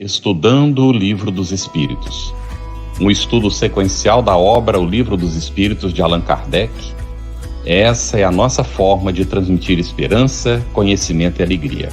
Estudando o Livro dos Espíritos. Um estudo sequencial da obra O Livro dos Espíritos de Allan Kardec. Essa é a nossa forma de transmitir esperança, conhecimento e alegria.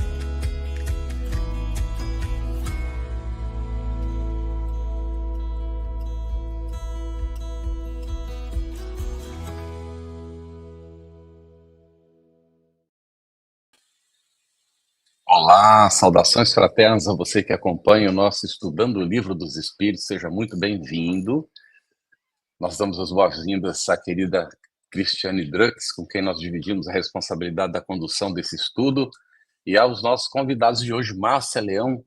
Olá, saudações fraternas a você que acompanha o nosso Estudando o Livro dos Espíritos, seja muito bem-vindo. Nós damos as boas-vindas à querida Cristiane Drux, com quem nós dividimos a responsabilidade da condução desse estudo, e aos nossos convidados de hoje, Márcia Leão,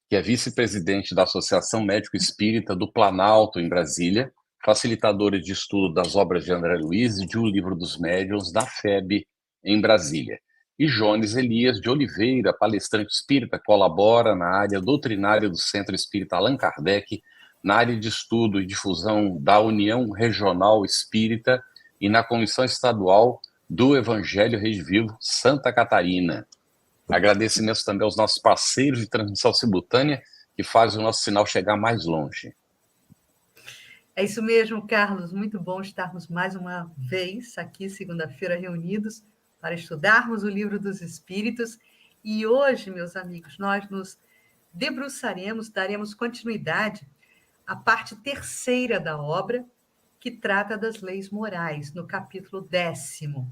que é vice-presidente da Associação Médico Espírita do Planalto, em Brasília, facilitadora de estudo das obras de André Luiz e de O Livro dos Médiuns, da FEB, em Brasília. E Jones Elias de Oliveira, palestrante espírita, colabora na área doutrinária do Centro Espírita Allan Kardec, na área de estudo e difusão da União Regional Espírita e na Comissão Estadual do Evangelho Rede Vivo, Santa Catarina. Agradecimentos também aos nossos parceiros de transmissão simultânea que fazem o nosso sinal chegar mais longe. É isso mesmo, Carlos. Muito bom estarmos mais uma vez aqui, segunda-feira, reunidos para estudarmos o Livro dos Espíritos. E hoje, meus amigos, nós nos debruçaremos, daremos continuidade à parte terceira da obra, que trata das leis morais, no capítulo 10º,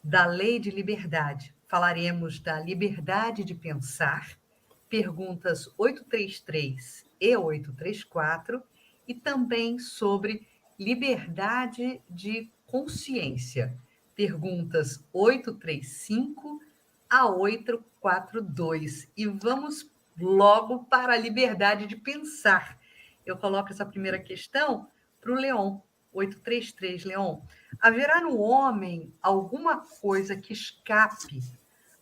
da Lei de Liberdade. Falaremos da liberdade de pensar, perguntas 833 e 834, e também sobre liberdade de consciência, perguntas 835 a 842. E vamos logo para a liberdade de pensar. Eu coloco essa primeira questão para o Leon. 833, Leon. Haverá no homem alguma coisa que escape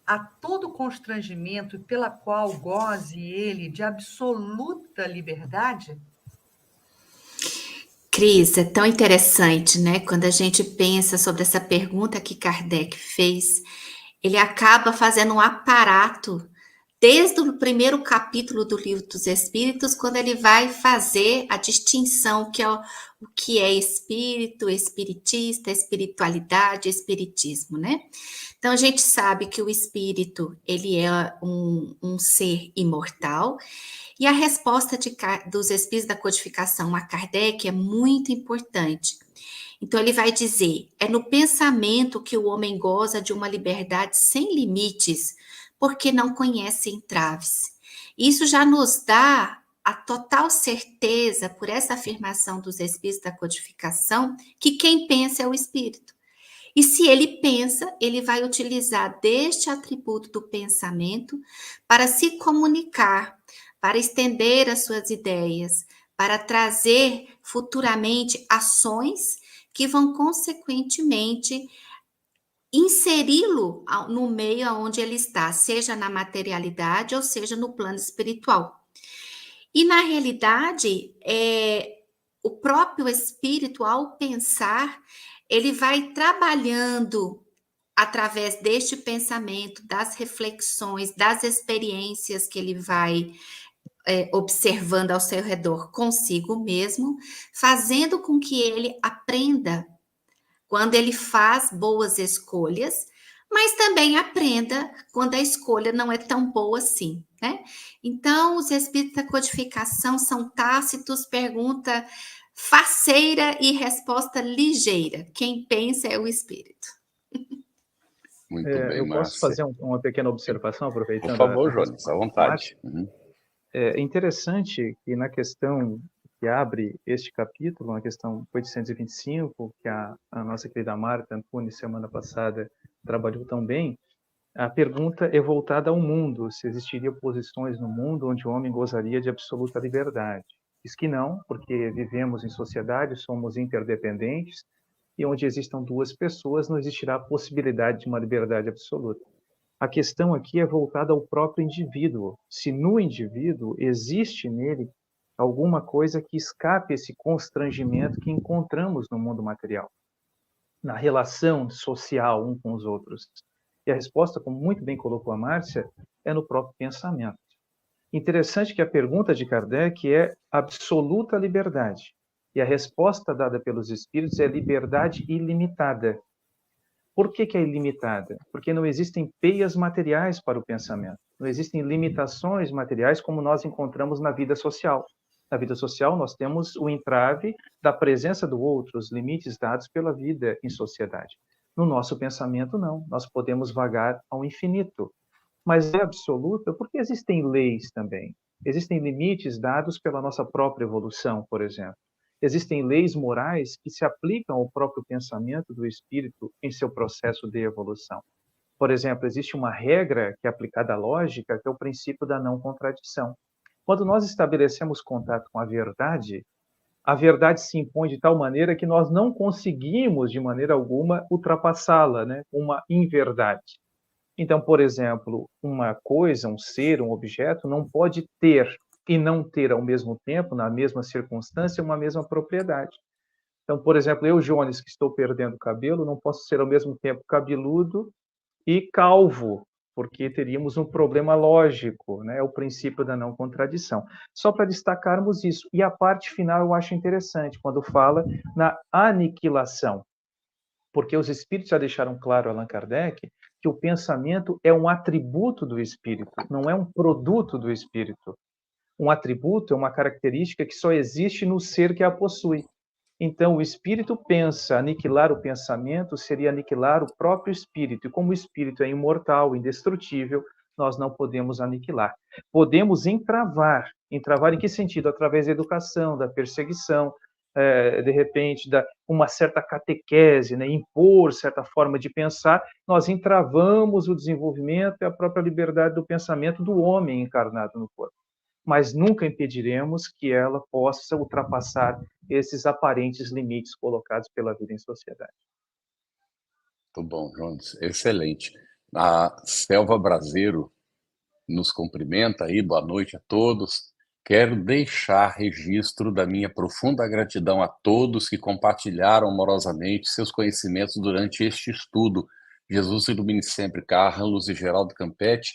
a todo constrangimento e pela qual goze ele de absoluta liberdade? Cris, é tão interessante, né? Quando a gente pensa sobre essa pergunta que Kardec fez, ele acaba fazendo um aparato desde o primeiro capítulo do Livro dos Espíritos, quando ele vai fazer a distinção que é o que é espírito, espiritista, espiritualidade, espiritismo, né? Então, a gente sabe que o espírito, ele é um ser imortal, e a resposta dos espíritos da codificação a Kardec é muito importante. Então, ele vai dizer, é no pensamento que o homem goza de uma liberdade sem limites, porque não conhece entraves. Isso já nos dá a total certeza, por essa afirmação dos espíritos da codificação, que quem pensa é o espírito. E se ele pensa, ele vai utilizar deste atributo do pensamento para se comunicar, para estender as suas ideias, para trazer futuramente ações que vão, consequentemente, inseri-lo no meio onde ele está, seja na materialidade ou seja no plano espiritual. E, na realidade, o próprio espírito, ao pensar, ele vai trabalhando através deste pensamento, das reflexões, das experiências que ele vai observando ao seu redor consigo mesmo, fazendo com que ele aprenda quando ele faz boas escolhas, mas também aprenda quando a escolha não é tão boa assim, né? Então, os espíritos da codificação são tácitos, pergunta faceira e resposta ligeira. Quem pensa é o espírito. Muito bem, eu Márcia. posso fazer uma pequena observação, aproveitando? Por favor, Jones, à vontade. É interessante que na questão que abre este capítulo, na questão 825, que a nossa querida Marta Antunes, semana passada, trabalhou tão bem, a pergunta é voltada ao mundo, se existiriam posições no mundo onde o homem gozaria de absoluta liberdade. Diz que não, porque vivemos em sociedade, somos interdependentes, e onde existam duas pessoas não existirá a possibilidade de uma liberdade absoluta. A questão aqui é voltada ao próprio indivíduo. Se no indivíduo existe nele alguma coisa que escape esse constrangimento que encontramos no mundo material, na relação social um com os outros. E a resposta, como muito bem colocou a Márcia, é no próprio pensamento. Interessante que a pergunta de Kardec é absoluta liberdade. E a resposta dada pelos espíritos é liberdade ilimitada. Por que é ilimitada? Porque não existem peias materiais para o pensamento. Não existem limitações materiais como nós encontramos na vida social. Na vida social, nós temos o entrave da presença do outro, os limites dados pela vida em sociedade. No nosso pensamento, não. Nós podemos vagar ao infinito. Mas é absoluta porque existem leis também. Existem limites dados pela nossa própria evolução, por exemplo. Existem leis morais que se aplicam ao próprio pensamento do espírito em seu processo de evolução. Por exemplo, existe uma regra que é aplicada à lógica, que é o princípio da não contradição. Quando nós estabelecemos contato com a verdade se impõe de tal maneira que nós não conseguimos, de maneira alguma, ultrapassá-la, né? Uma inverdade. Então, por exemplo, uma coisa, um ser, um objeto, não pode ter e não ter ao mesmo tempo, na mesma circunstância, uma mesma propriedade. Então, por exemplo, eu, Jones, que estou perdendo cabelo, não posso ser ao mesmo tempo cabeludo e calvo, porque teríamos um problema lógico, né? É o princípio da não contradição. Só para destacarmos isso. E a parte final eu acho interessante, quando fala na aniquilação, porque os espíritos já deixaram claro, Allan Kardec, que o pensamento é um atributo do espírito, não é um produto do espírito. Um atributo é uma característica que só existe no ser que a possui. Então, o espírito pensa, aniquilar o pensamento seria aniquilar o próprio espírito. E como o espírito é imortal, indestrutível, nós não podemos aniquilar. Podemos entravar. Entravar em que sentido? Através da educação, da perseguição, de repente, uma certa catequese, né? Impor certa forma de pensar, nós entravamos o desenvolvimento e a própria liberdade do pensamento do homem encarnado no corpo. Mas nunca impediremos que ela possa ultrapassar esses aparentes limites colocados pela vida em sociedade. Muito bom, Jones. Excelente. A Selva Braseiro nos cumprimenta aí, boa noite a todos. Quero deixar registro da minha profunda gratidão a todos que compartilharam amorosamente seus conhecimentos durante este estudo. Jesus ilumine sempre Carlos e Geraldo Campetti.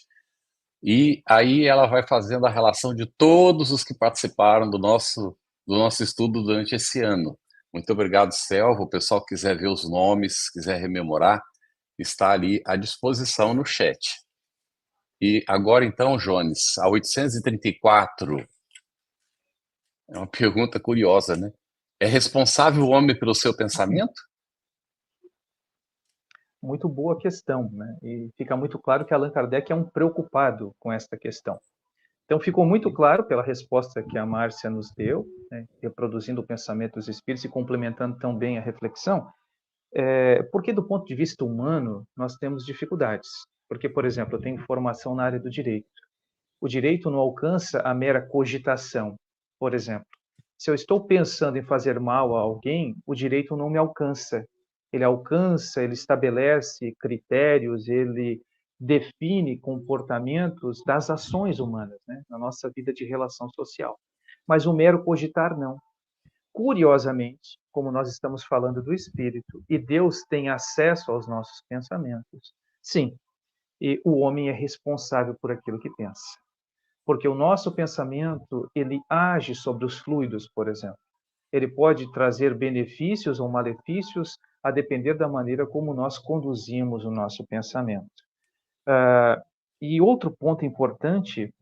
E aí ela vai fazendo a relação de todos os que participaram do nosso estudo durante esse ano. Muito obrigado, Selva. O pessoal que quiser ver os nomes, quiser rememorar, está ali à disposição no chat. E agora, então, Jones, a 834, é uma pergunta curiosa, né? É responsável o homem pelo seu pensamento? Muito boa questão, né? E fica muito claro que Allan Kardec é um preocupado com esta questão. Então, ficou muito claro pela resposta que a Márcia nos deu, né, reproduzindo o pensamento dos espíritos e complementando tão bem a reflexão, porque do ponto de vista humano, nós temos dificuldades. Porque, por exemplo, eu tenho formação na área do direito. O direito não alcança a mera cogitação. Por exemplo, se eu estou pensando em fazer mal a alguém, o direito não me alcança. Ele alcança, ele estabelece critérios, ele define comportamentos das ações humanas, né, na nossa vida de relação social. Mas o mero cogitar, não. Curiosamente, como nós estamos falando do espírito, e Deus tem acesso aos nossos pensamentos, sim, e o homem é responsável por aquilo que pensa. Porque o nosso pensamento, ele age sobre os fluidos, por exemplo. Ele pode trazer benefícios ou malefícios a depender da maneira como nós conduzimos o nosso pensamento. E outro ponto importante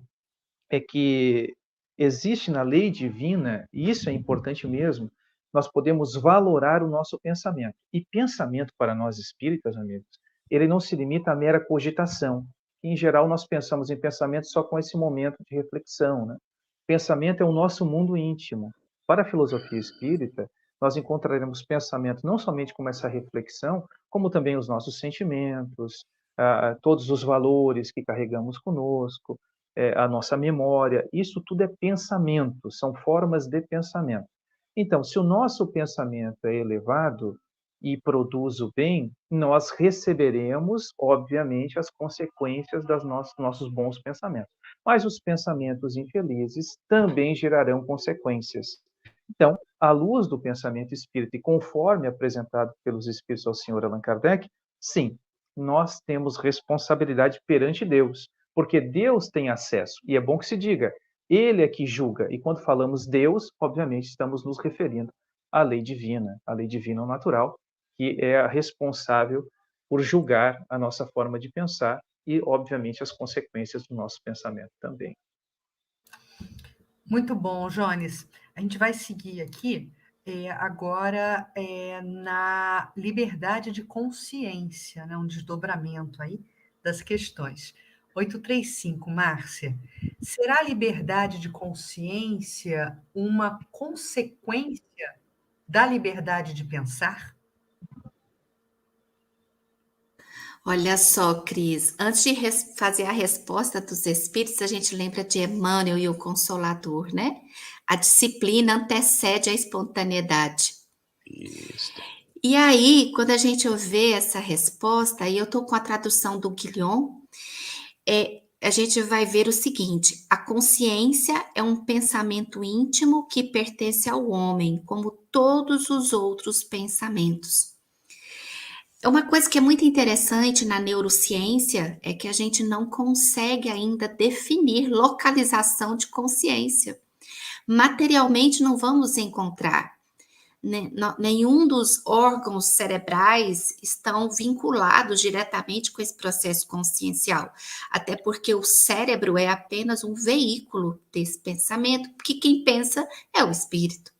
é que existe na lei divina, e isso é importante mesmo, nós podemos valorar o nosso pensamento. E pensamento para nós espíritas, amigos, ele não se limita à mera cogitação. Em geral, nós pensamos em pensamento só com esse momento de reflexão, né? Pensamento é o nosso mundo íntimo. Para a filosofia espírita, nós encontraremos pensamento não somente como essa reflexão, como também os nossos sentimentos, todos os valores que carregamos conosco, a nossa memória. Isso tudo é pensamento, são formas de pensamento. Então, se o nosso pensamento é elevado e produz o bem, nós receberemos, obviamente, as consequências dos nossos bons pensamentos. Mas os pensamentos infelizes também gerarão consequências. Então, à luz do pensamento espírita e conforme apresentado pelos espíritos ao senhor Allan Kardec, sim, nós temos responsabilidade perante Deus, porque Deus tem acesso, e é bom que se diga, ele é que julga, e quando falamos Deus, obviamente estamos nos referindo à lei divina ou natural, que é a responsável por julgar a nossa forma de pensar e, obviamente, as consequências do nosso pensamento também. Muito bom, Jones. A gente vai seguir aqui agora na liberdade de consciência, né? Um desdobramento aí das questões. 835, Márcia. Será a liberdade de consciência uma consequência da liberdade de pensar? Olha só, Cris, antes de fazer a resposta dos espíritos, a gente lembra de Emmanuel e o Consolador, né? A disciplina antecede a espontaneidade. Isso. E aí, quando a gente vê essa resposta, aí eu estou com a tradução do Guillaume, a gente vai ver o seguinte: a consciência é um pensamento íntimo que pertence ao homem, como todos os outros pensamentos. Uma coisa que é muito interessante na neurociência é que a gente não consegue ainda definir localização de consciência. Materialmente não vamos encontrar. Nenhum dos órgãos cerebrais estão vinculados diretamente com esse processo consciencial, até porque o cérebro é apenas um veículo desse pensamento, porque quem pensa é o espírito.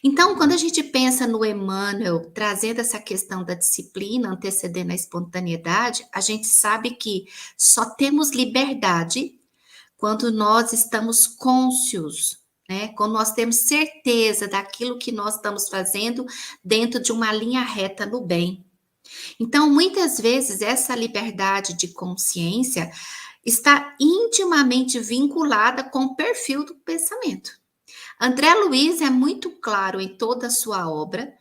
Então, quando a gente pensa no Emmanuel trazendo essa questão da disciplina antecedendo a espontaneidade, a gente sabe que só temos liberdade quando nós estamos cônscios, né? Quando nós temos certeza daquilo que nós estamos fazendo dentro de uma linha reta no bem. Então, muitas vezes, essa liberdade de consciência está intimamente vinculada com o perfil do pensamento. André Luiz é muito claro em toda a sua obra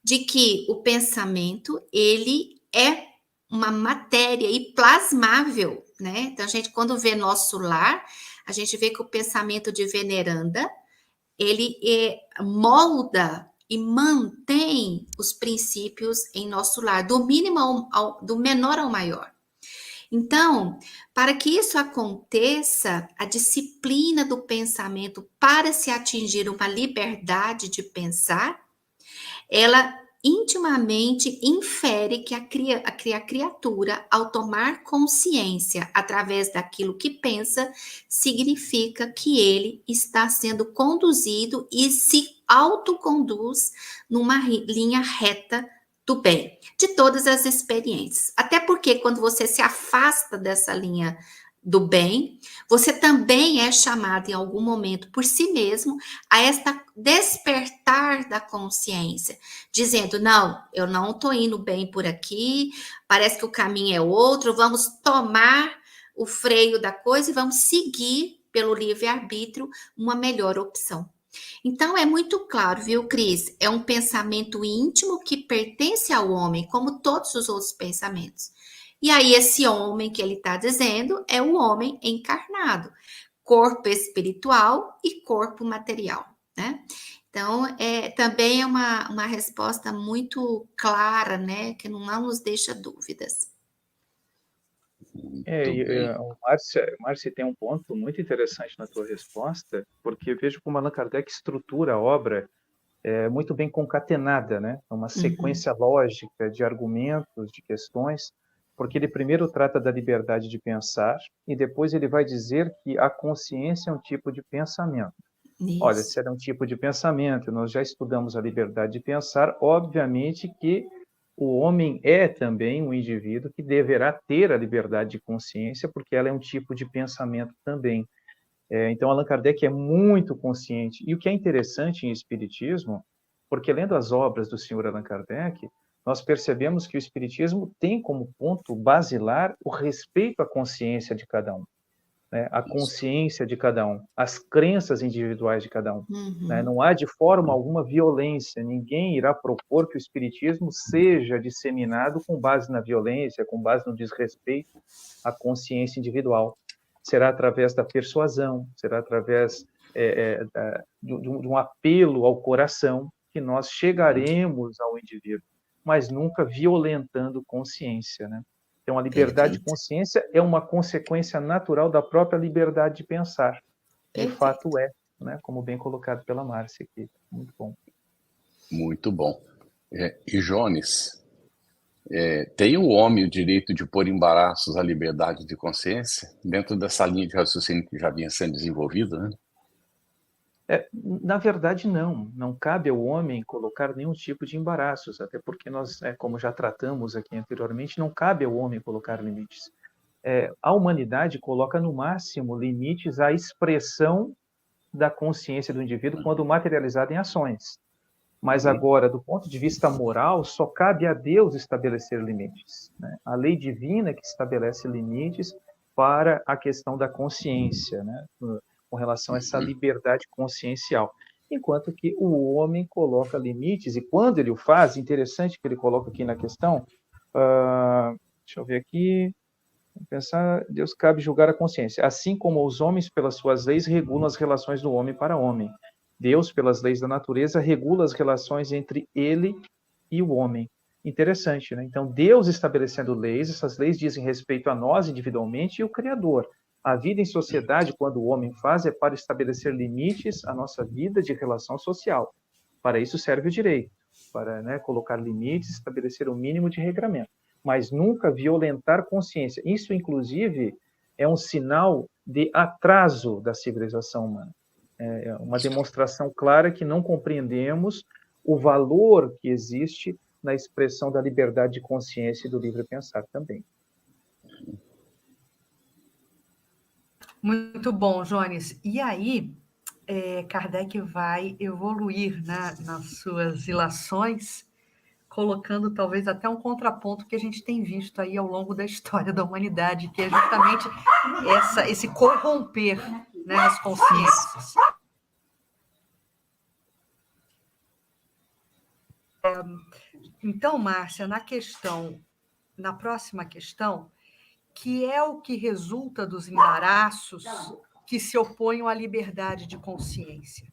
de que o pensamento, ele é uma matéria e plasmável, né? Então, a gente, quando vê nosso lar, a gente vê que o pensamento de veneranda, ele molda e mantém os princípios em nosso lar, do mínimo do menor ao maior. Então, para que isso aconteça, a disciplina do pensamento para se atingir uma liberdade de pensar, ela intimamente infere que a criatura, ao tomar consciência através daquilo que pensa, significa que ele está sendo conduzido e se autoconduz numa linha reta do bem, de todas as experiências. Até porque quando você se afasta dessa linha do bem, você também é chamado em algum momento por si mesmo a esta despertar da consciência, dizendo, não, eu não estou indo bem por aqui, parece que o caminho é outro, vamos tomar o freio da coisa e vamos seguir pelo livre-arbítrio uma melhor opção. Então, é muito claro, viu, Cris? É um pensamento íntimo que pertence ao homem, como todos os outros pensamentos. E aí, esse homem que ele está dizendo é o homem encarnado, corpo espiritual e corpo material, né? Então, também é uma resposta muito clara, né? Que não nos deixa dúvidas. Márcia tem um ponto muito interessante na tua resposta, porque vejo como Allan Kardec estrutura a obra muito bem concatenada, né? Uma sequência lógica de argumentos, de questões, porque ele primeiro trata da liberdade de pensar e depois ele vai dizer que a consciência é um tipo de pensamento. Isso. Olha, se é um tipo de pensamento, nós já estudamos a liberdade de pensar, obviamente que o homem é também um indivíduo que deverá ter a liberdade de consciência, porque ela é um tipo de pensamento também. Então, Allan Kardec é muito consciente. E o que é interessante em Espiritismo, porque lendo as obras do senhor Allan Kardec, nós percebemos que o Espiritismo tem como ponto basilar o respeito à consciência de cada um, né? A consciência de cada um, as crenças individuais de cada um. Né? Não há de forma alguma violência, ninguém irá propor que o Espiritismo seja disseminado com base na violência, com base no desrespeito à consciência individual. Será através da persuasão, será através de um apelo ao coração que nós chegaremos ao indivíduo, mas nunca violentando consciência, né? Então, a liberdade de consciência é uma consequência natural da própria liberdade de pensar. De fato é, né? Como bem colocado pela Márcia aqui. Muito bom. Muito bom. E Jones, tem o homem o direito de pôr embaraços à liberdade de consciência, dentro dessa linha de raciocínio que já vinha sendo desenvolvida, né? Na verdade, não cabe ao homem colocar nenhum tipo de embaraços, até porque nós, como já tratamos aqui anteriormente, não cabe ao homem colocar limites. A humanidade coloca no máximo limites à expressão da consciência do indivíduo quando materializada em ações. Mas agora, do ponto de vista moral, só cabe a Deus estabelecer limites, né? A lei divina que estabelece limites para a questão da consciência, né? Com relação a essa liberdade consciencial. Enquanto que o homem coloca limites, e quando ele o faz, interessante que ele coloca aqui na questão, deixa eu ver aqui, pensar, Deus cabe julgar a consciência, assim como os homens, pelas suas leis, regulam as relações do homem para homem. Deus, pelas leis da natureza, regula as relações entre ele e o homem. Interessante, né? Então, Deus estabelecendo leis, essas leis dizem respeito a nós individualmente e o Criador. A vida em sociedade, quando o homem faz, é para estabelecer limites à nossa vida de relação social. Para isso serve o direito, para, né, colocar limites, estabelecer o mínimo de regramento, mas nunca violentar consciência. Isso, inclusive, é um sinal de atraso da civilização humana. É uma demonstração clara que não compreendemos o valor que existe na expressão da liberdade de consciência e do livre pensar também. Muito bom, Jones. E aí, Kardec vai evoluir, né, nas suas ilações, colocando talvez até um contraponto que a gente tem visto aí ao longo da história da humanidade, que é justamente esse corromper, né, as consciências. Então, Márcia, na próxima questão, que é o que resulta dos embaraços que se opõem à liberdade de consciência?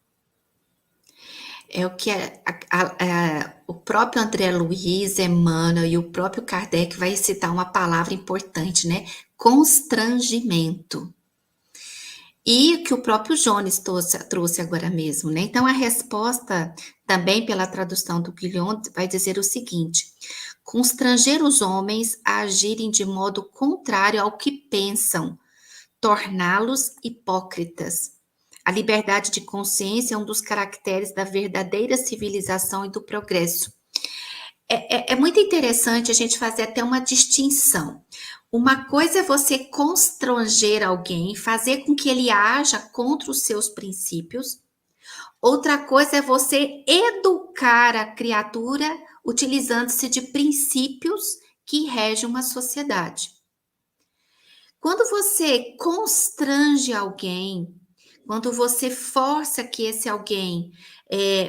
É o que o próprio André Luiz, Emmanuel e o próprio Kardec vai citar uma palavra importante, né? Constrangimento. E o que o próprio Jones trouxe agora mesmo, né? Então, a resposta, também pela tradução do Guillaume, vai dizer o seguinte: constranger os homens a agirem de modo contrário ao que pensam, torná-los hipócritas. A liberdade de consciência é um dos caracteres da verdadeira civilização e do progresso. É muito interessante a gente fazer até uma distinção. Uma coisa é você constranger alguém, fazer com que ele haja contra os seus princípios. Outra coisa é você educar a criatura utilizando-se de princípios que regem uma sociedade. Quando você constrange alguém, quando você força que esse alguém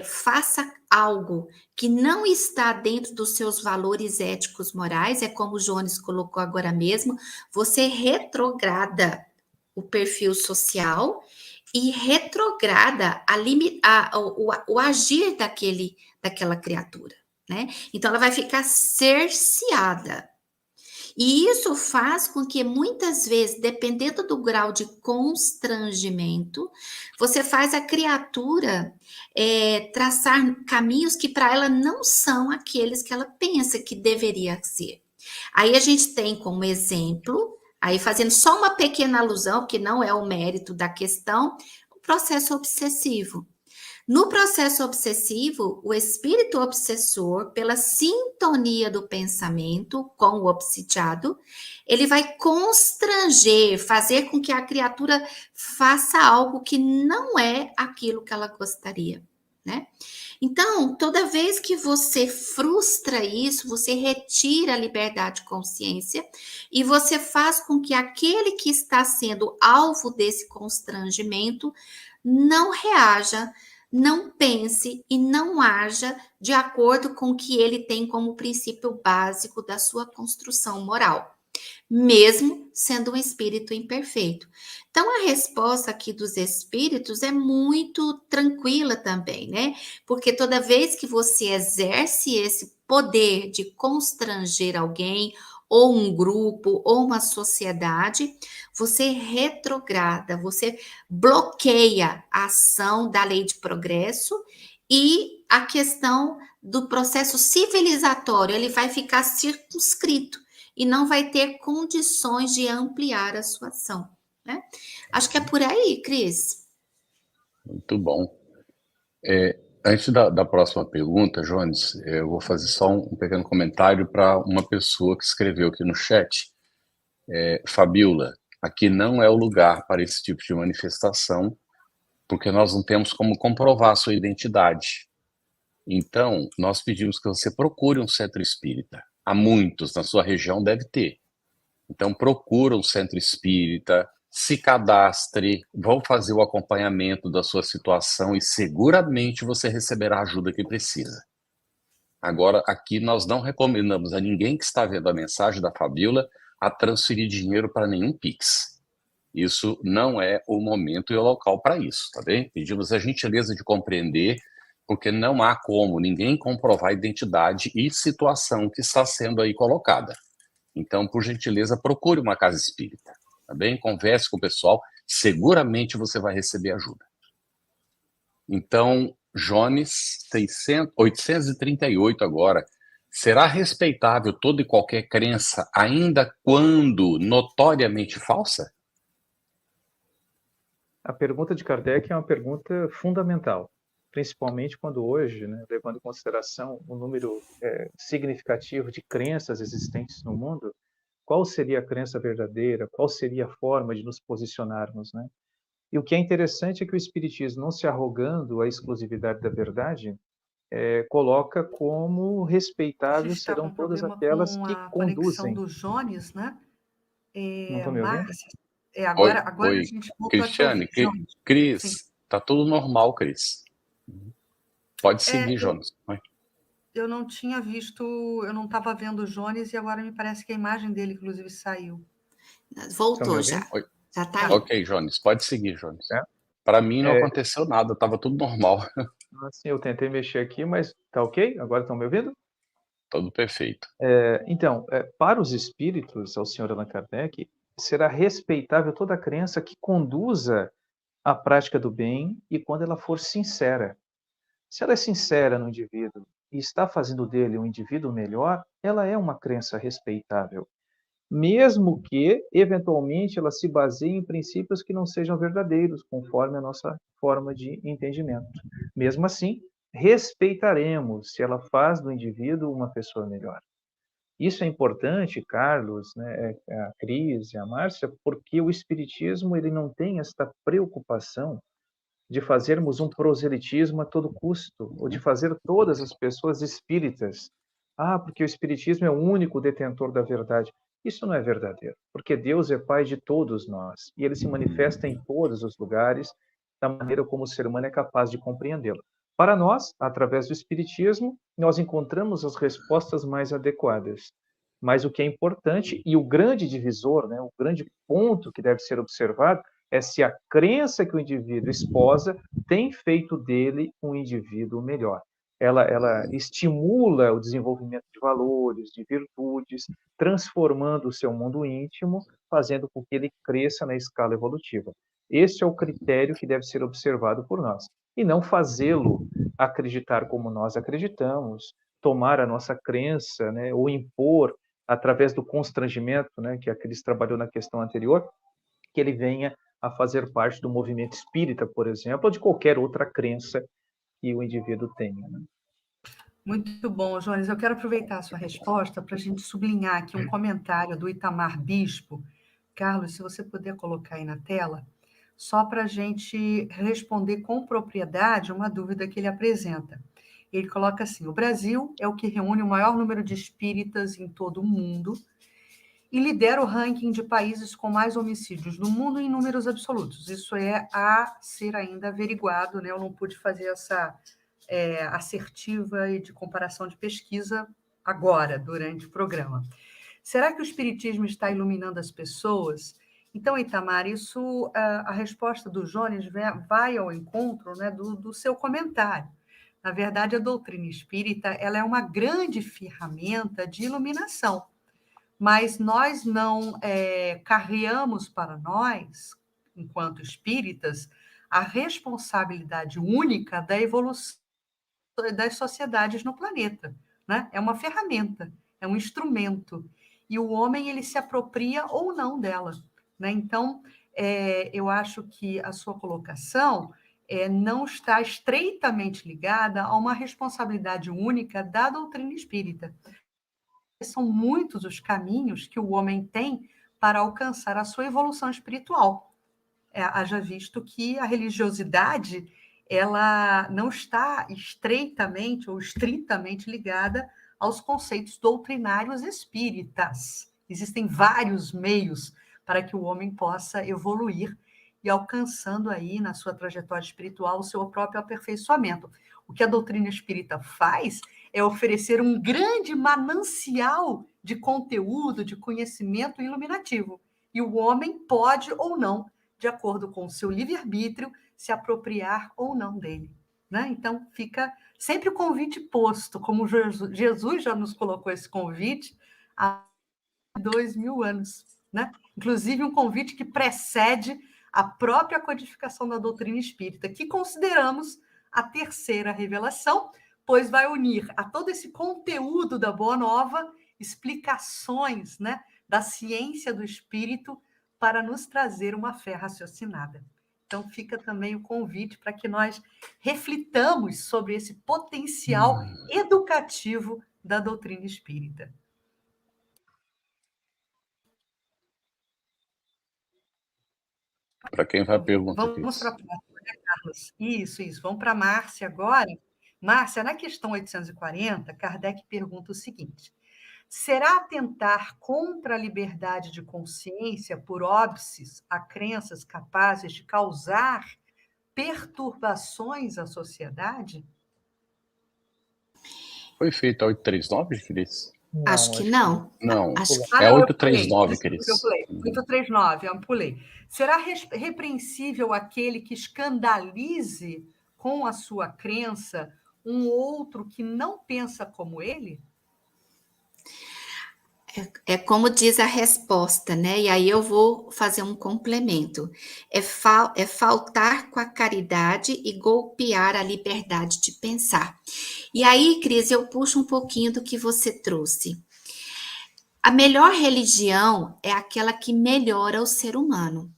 faça algo que não está dentro dos seus valores éticos morais, é como o Jones colocou agora mesmo, você retrograda o perfil social e retrograda o agir daquela criatura, né? Então, ela vai ficar cerceada. E isso faz com que, muitas vezes, dependendo do grau de constrangimento, você faz a criatura traçar caminhos que para ela não são aqueles que ela pensa que deveria ser. Aí a gente tem como exemplo, aí fazendo só uma pequena alusão, que não é o mérito da questão, o processo obsessivo. No processo obsessivo, o espírito obsessor, pela sintonia do pensamento com o obsidiado, ele vai constranger, fazer com que a criatura faça algo que não é aquilo que ela gostaria, né? Então, toda vez que você frustra isso, você retira a liberdade de consciência e você faz com que aquele que está sendo alvo desse constrangimento não reaja, não pense e não haja de acordo com o que ele tem como princípio básico da sua construção moral. mesmo sendo um espírito imperfeito. Então, a resposta aqui dos espíritos é muito tranquila também, né? Porque toda vez que você exerce esse poder de constranger alguém, ou um grupo, ou uma sociedade, você retrograda, você bloqueia a ação da lei de progresso e a questão do processo civilizatório, ele vai ficar circunscrito e não vai ter condições de ampliar a sua ação, né? Acho que é por aí, Cris. Muito bom. Antes da próxima pergunta, Jones, eu vou fazer só um pequeno comentário para uma pessoa que escreveu aqui no chat. Fabiola, aqui não é o lugar para esse tipo de manifestação, porque nós não temos como comprovar a sua identidade. Então, nós pedimos que você procure um centro espírita. Há muitos, na sua região deve ter. Então, procura um centro espírita, se cadastre, vão fazer o acompanhamento da sua situação e seguramente você receberá a ajuda que precisa. Agora, aqui nós não recomendamos a ninguém que está vendo a mensagem da Fabiola a transferir dinheiro para nenhum Pix. Isso não é o momento e o local para isso, tá bem? Pedimos a gentileza de compreender, porque não há como ninguém comprovar a identidade e situação que está sendo aí colocada. Então, por gentileza, procure uma casa espírita, tá bem? Converse com o pessoal, seguramente você vai receber ajuda. Então, Jones, 838 agora. Será respeitável toda e qualquer crença, ainda quando notoriamente falsa? A pergunta de Kardec é uma pergunta fundamental, principalmente quando hoje, né, levando em consideração o número significativo de crenças existentes no mundo, qual seria a crença verdadeira, qual seria a forma de nos posicionarmos, né? E o que é interessante é que o Espiritismo, não se arrogando a exclusividade da verdade, coloca como A gente respeitáveis está com serão um todas problema aquelas com que a conexão conduzem. do Jones, né? Não estão me ouvindo? Márcia, Oi, agora a oi, gente voltou a te ouvir, Cristiane, Jones. Sim. Cris, tá tudo normal, Cris. Pode seguir, Eu Jonas. Oi. Eu não tinha visto, eu não estava vendo o Jones e agora me parece que a imagem dele, inclusive, saiu. Estão me Voltou ouvindo? já. Oi. Já tá Tá. aí. Ok, Jones, pode seguir, Jones. É? Para mim não É, aconteceu nada, estava tudo normal, assim, eu tentei mexer aqui, mas tá ok? Agora estão me ouvindo? tudo perfeito. Então, para os espíritos, ao Sr. Allan Kardec, será respeitável toda crença que conduza à prática do bem e quando ela for sincera. Se ela é sincera no indivíduo e está fazendo dele um indivíduo melhor, ela é uma crença respeitável, mesmo que, eventualmente, ela se baseie em princípios que não sejam verdadeiros, conforme a nossa forma de entendimento. Mesmo assim, respeitaremos se ela faz do indivíduo uma pessoa melhor. Isso é importante, Carlos, né, a Cris e a Márcia, porque o Espiritismo ele não tem esta preocupação de fazermos um proselitismo a todo custo, ou de fazer todas as pessoas espíritas. Ah, porque o Espiritismo é o único detentor da verdade. Isso não é verdadeiro, porque Deus é Pai de todos nós, e Ele se manifesta em todos os lugares, da maneira como o ser humano é capaz de compreendê-lo. Para nós, através do Espiritismo, nós encontramos as respostas mais adequadas. Mas o que é importante, e o grande divisor, né, o grande ponto que deve ser observado, é se a crença que o indivíduo esposa tem feito dele um indivíduo melhor. Ela estimula o desenvolvimento de valores, de virtudes, transformando o seu mundo íntimo, fazendo com que ele cresça na escala evolutiva. Este é o critério que deve ser observado por nós. E não fazê-lo acreditar como nós acreditamos, tomar a nossa crença, né, ou impor através do constrangimento, né, que a Cris trabalhou na questão anterior, que ele venha a fazer parte do movimento espírita, por exemplo, ou de qualquer outra crença que o indivíduo tenha. Né? Muito bom, Jones. Eu quero aproveitar a sua resposta para a gente sublinhar aqui um comentário do Itamar Bispo. Carlos, se você puder colocar aí na tela, só para a gente responder com propriedade uma dúvida que ele apresenta. Ele coloca assim: o Brasil é o que reúne o maior número de espíritas em todo o mundo e lidera o ranking de países com mais homicídios no mundo em números absolutos. Isso é a ser ainda averiguado, né? Eu não pude fazer essa assertiva e de comparação de pesquisa agora, durante o programa. Será que o Espiritismo está iluminando as pessoas? Então, Itamar, isso, a resposta do Jones vai ao encontro, né, do seu comentário. Na verdade, a doutrina espírita ela é uma grande ferramenta de iluminação, mas nós não carreamos para nós, enquanto espíritas, a responsabilidade única da evolução das sociedades no planeta, né? É uma ferramenta, é um instrumento, e o homem ele se apropria ou não dela, né? Então, eu acho que a sua colocação não está estreitamente ligada a uma responsabilidade única da doutrina espírita. São muitos os caminhos que o homem tem para alcançar a sua evolução espiritual. Haja visto que a religiosidade ela não está estreitamente ou estritamente ligada aos conceitos doutrinários espíritas. Existem vários meios para que o homem possa evoluir e alcançando aí na sua trajetória espiritual o seu próprio aperfeiçoamento. O que a doutrina espírita faz é oferecer um grande manancial de conteúdo, de conhecimento iluminativo. E o homem pode ou não, de acordo com o seu livre-arbítrio, se apropriar ou não dele. Né? Então, fica sempre o convite posto, como Jesus já nos colocou esse convite há 2000 anos. Né? Inclusive, um convite que precede a própria codificação da doutrina espírita, que consideramos a terceira revelação, pois vai unir a todo esse conteúdo da Boa Nova explicações, né, da ciência do espírito para nos trazer uma fé raciocinada. Então, fica também o convite para que nós reflitamos sobre esse potencial educativo da doutrina espírita. Para quem vai a pergunta, vamos para a próxima, né, Carlos? Isso. Vamos para a Márcia agora. Márcia, na questão 840, Kardec pergunta o seguinte: será atentar contra a liberdade de consciência por óbices a crenças capazes de causar perturbações à sociedade? Foi feito a 839, Cris? Acho que não. Não. Acho que... É 839, Cris. Eu pulei. 839, eu pulei. Será repreensível aquele que escandalize com a sua crença um outro que não pensa como ele? É como diz a resposta, né? E aí eu vou fazer um complemento. É faltar com a caridade e golpear a liberdade de pensar. E aí, Cris, eu puxo um pouquinho do que você trouxe. A melhor religião é aquela que melhora o ser humano.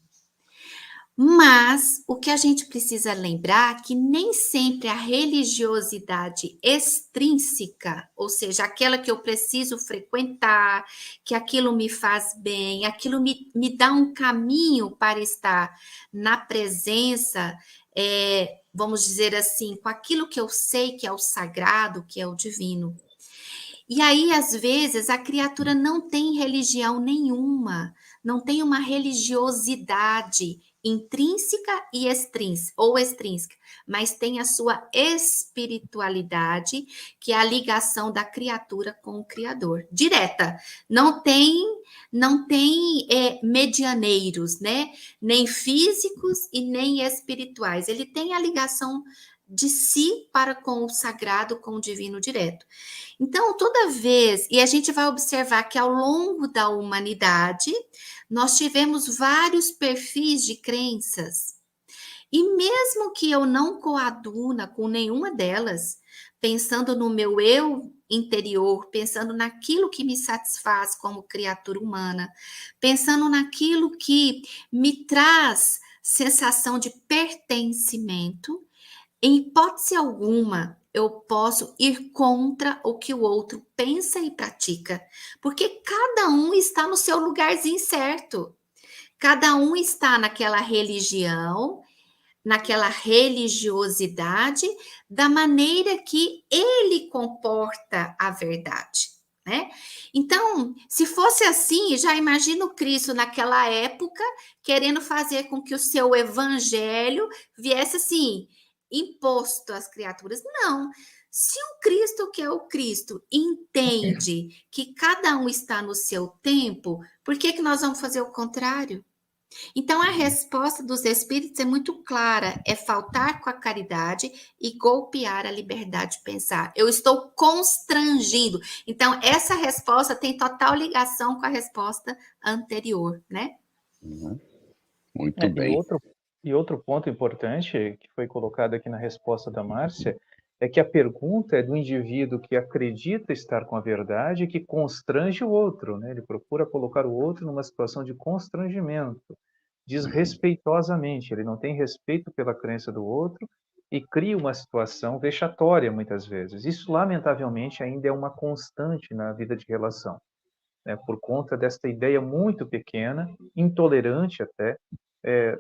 Mas o que a gente precisa lembrar é que nem sempre a religiosidade extrínseca, ou seja, aquela que eu preciso frequentar, que aquilo me faz bem, aquilo me dá um caminho para estar na presença, vamos dizer assim, com aquilo que eu sei que é o sagrado, que é o divino. E aí, às vezes, a criatura não tem religião nenhuma, não tem uma religiosidade intrínseca e extrínseca, mas tem a sua espiritualidade, que é a ligação da criatura com o Criador, direta. Não tem medianeiros, né? Nem físicos e nem espirituais. Ele tem a ligação de si para com o sagrado, com o divino direto. Então, toda vez, e a gente vai observar que ao longo da humanidade, nós tivemos vários perfis de crenças. E mesmo que eu não coaduna com nenhuma delas, pensando no meu eu interior, pensando naquilo que me satisfaz como criatura humana, pensando naquilo que me traz sensação de pertencimento, em hipótese alguma, eu posso ir contra o que o outro pensa e pratica, porque cada um está no seu lugarzinho certo. Cada um está naquela religião, naquela religiosidade, da maneira que ele comporta a verdade, né? Então, se fosse assim, já imagina o Cristo naquela época, querendo fazer com que o seu evangelho viesse assim, imposto às criaturas. Não. Se o Cristo, que é o Cristo, entende que cada um está no seu tempo, por que que nós vamos fazer o contrário? Então, a resposta dos espíritos é muito clara: é faltar com a caridade e golpear a liberdade de pensar. Eu estou constrangindo. Então, essa resposta tem total ligação com a resposta anterior, né? Muito bem. E outro ponto importante que foi colocado aqui na resposta da Márcia é que a pergunta é do indivíduo que acredita estar com a verdade e que constrange o outro, né? Ele procura colocar o outro numa situação de constrangimento, desrespeitosamente. Ele não tem respeito pela crença do outro e cria uma situação vexatória muitas vezes. Isso, lamentavelmente, ainda é uma constante na vida de relação, né? Por conta desta ideia muito pequena, intolerante até,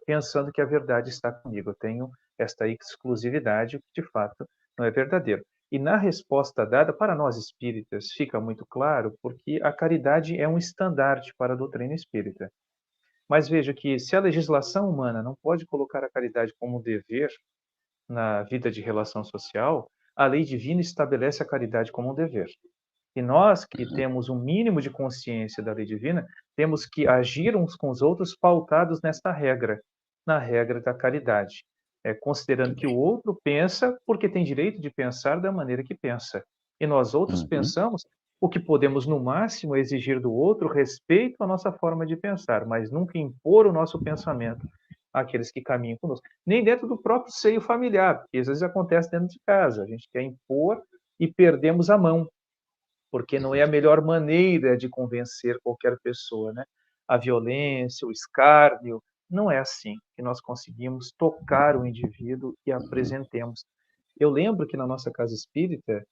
pensando que a verdade está comigo. Eu tenho esta exclusividade, que de fato não é verdadeiro. E na resposta dada, para nós espíritas, fica muito claro, porque a caridade é um estandarte para a doutrina espírita. Mas veja que se a legislação humana não pode colocar a caridade como um dever na vida de relação social, a lei divina estabelece a caridade como um dever. E nós que temos um mínimo de consciência da lei divina, temos que agir uns com os outros pautados nesta regra, na regra da caridade, considerando que o outro pensa porque tem direito de pensar da maneira que pensa. E nós outros pensamos o que podemos, no máximo, exigir do outro respeito à nossa forma de pensar, mas nunca impor o nosso pensamento àqueles que caminham conosco. Nem dentro do próprio seio familiar, porque às vezes acontece dentro de casa. A gente quer impor e perdemos a mão, porque não é a melhor maneira de convencer qualquer pessoa, né? A violência, o escárnio, não é assim que nós conseguimos tocar o indivíduo e apresentemos. Eu lembro que na nossa casa espírita,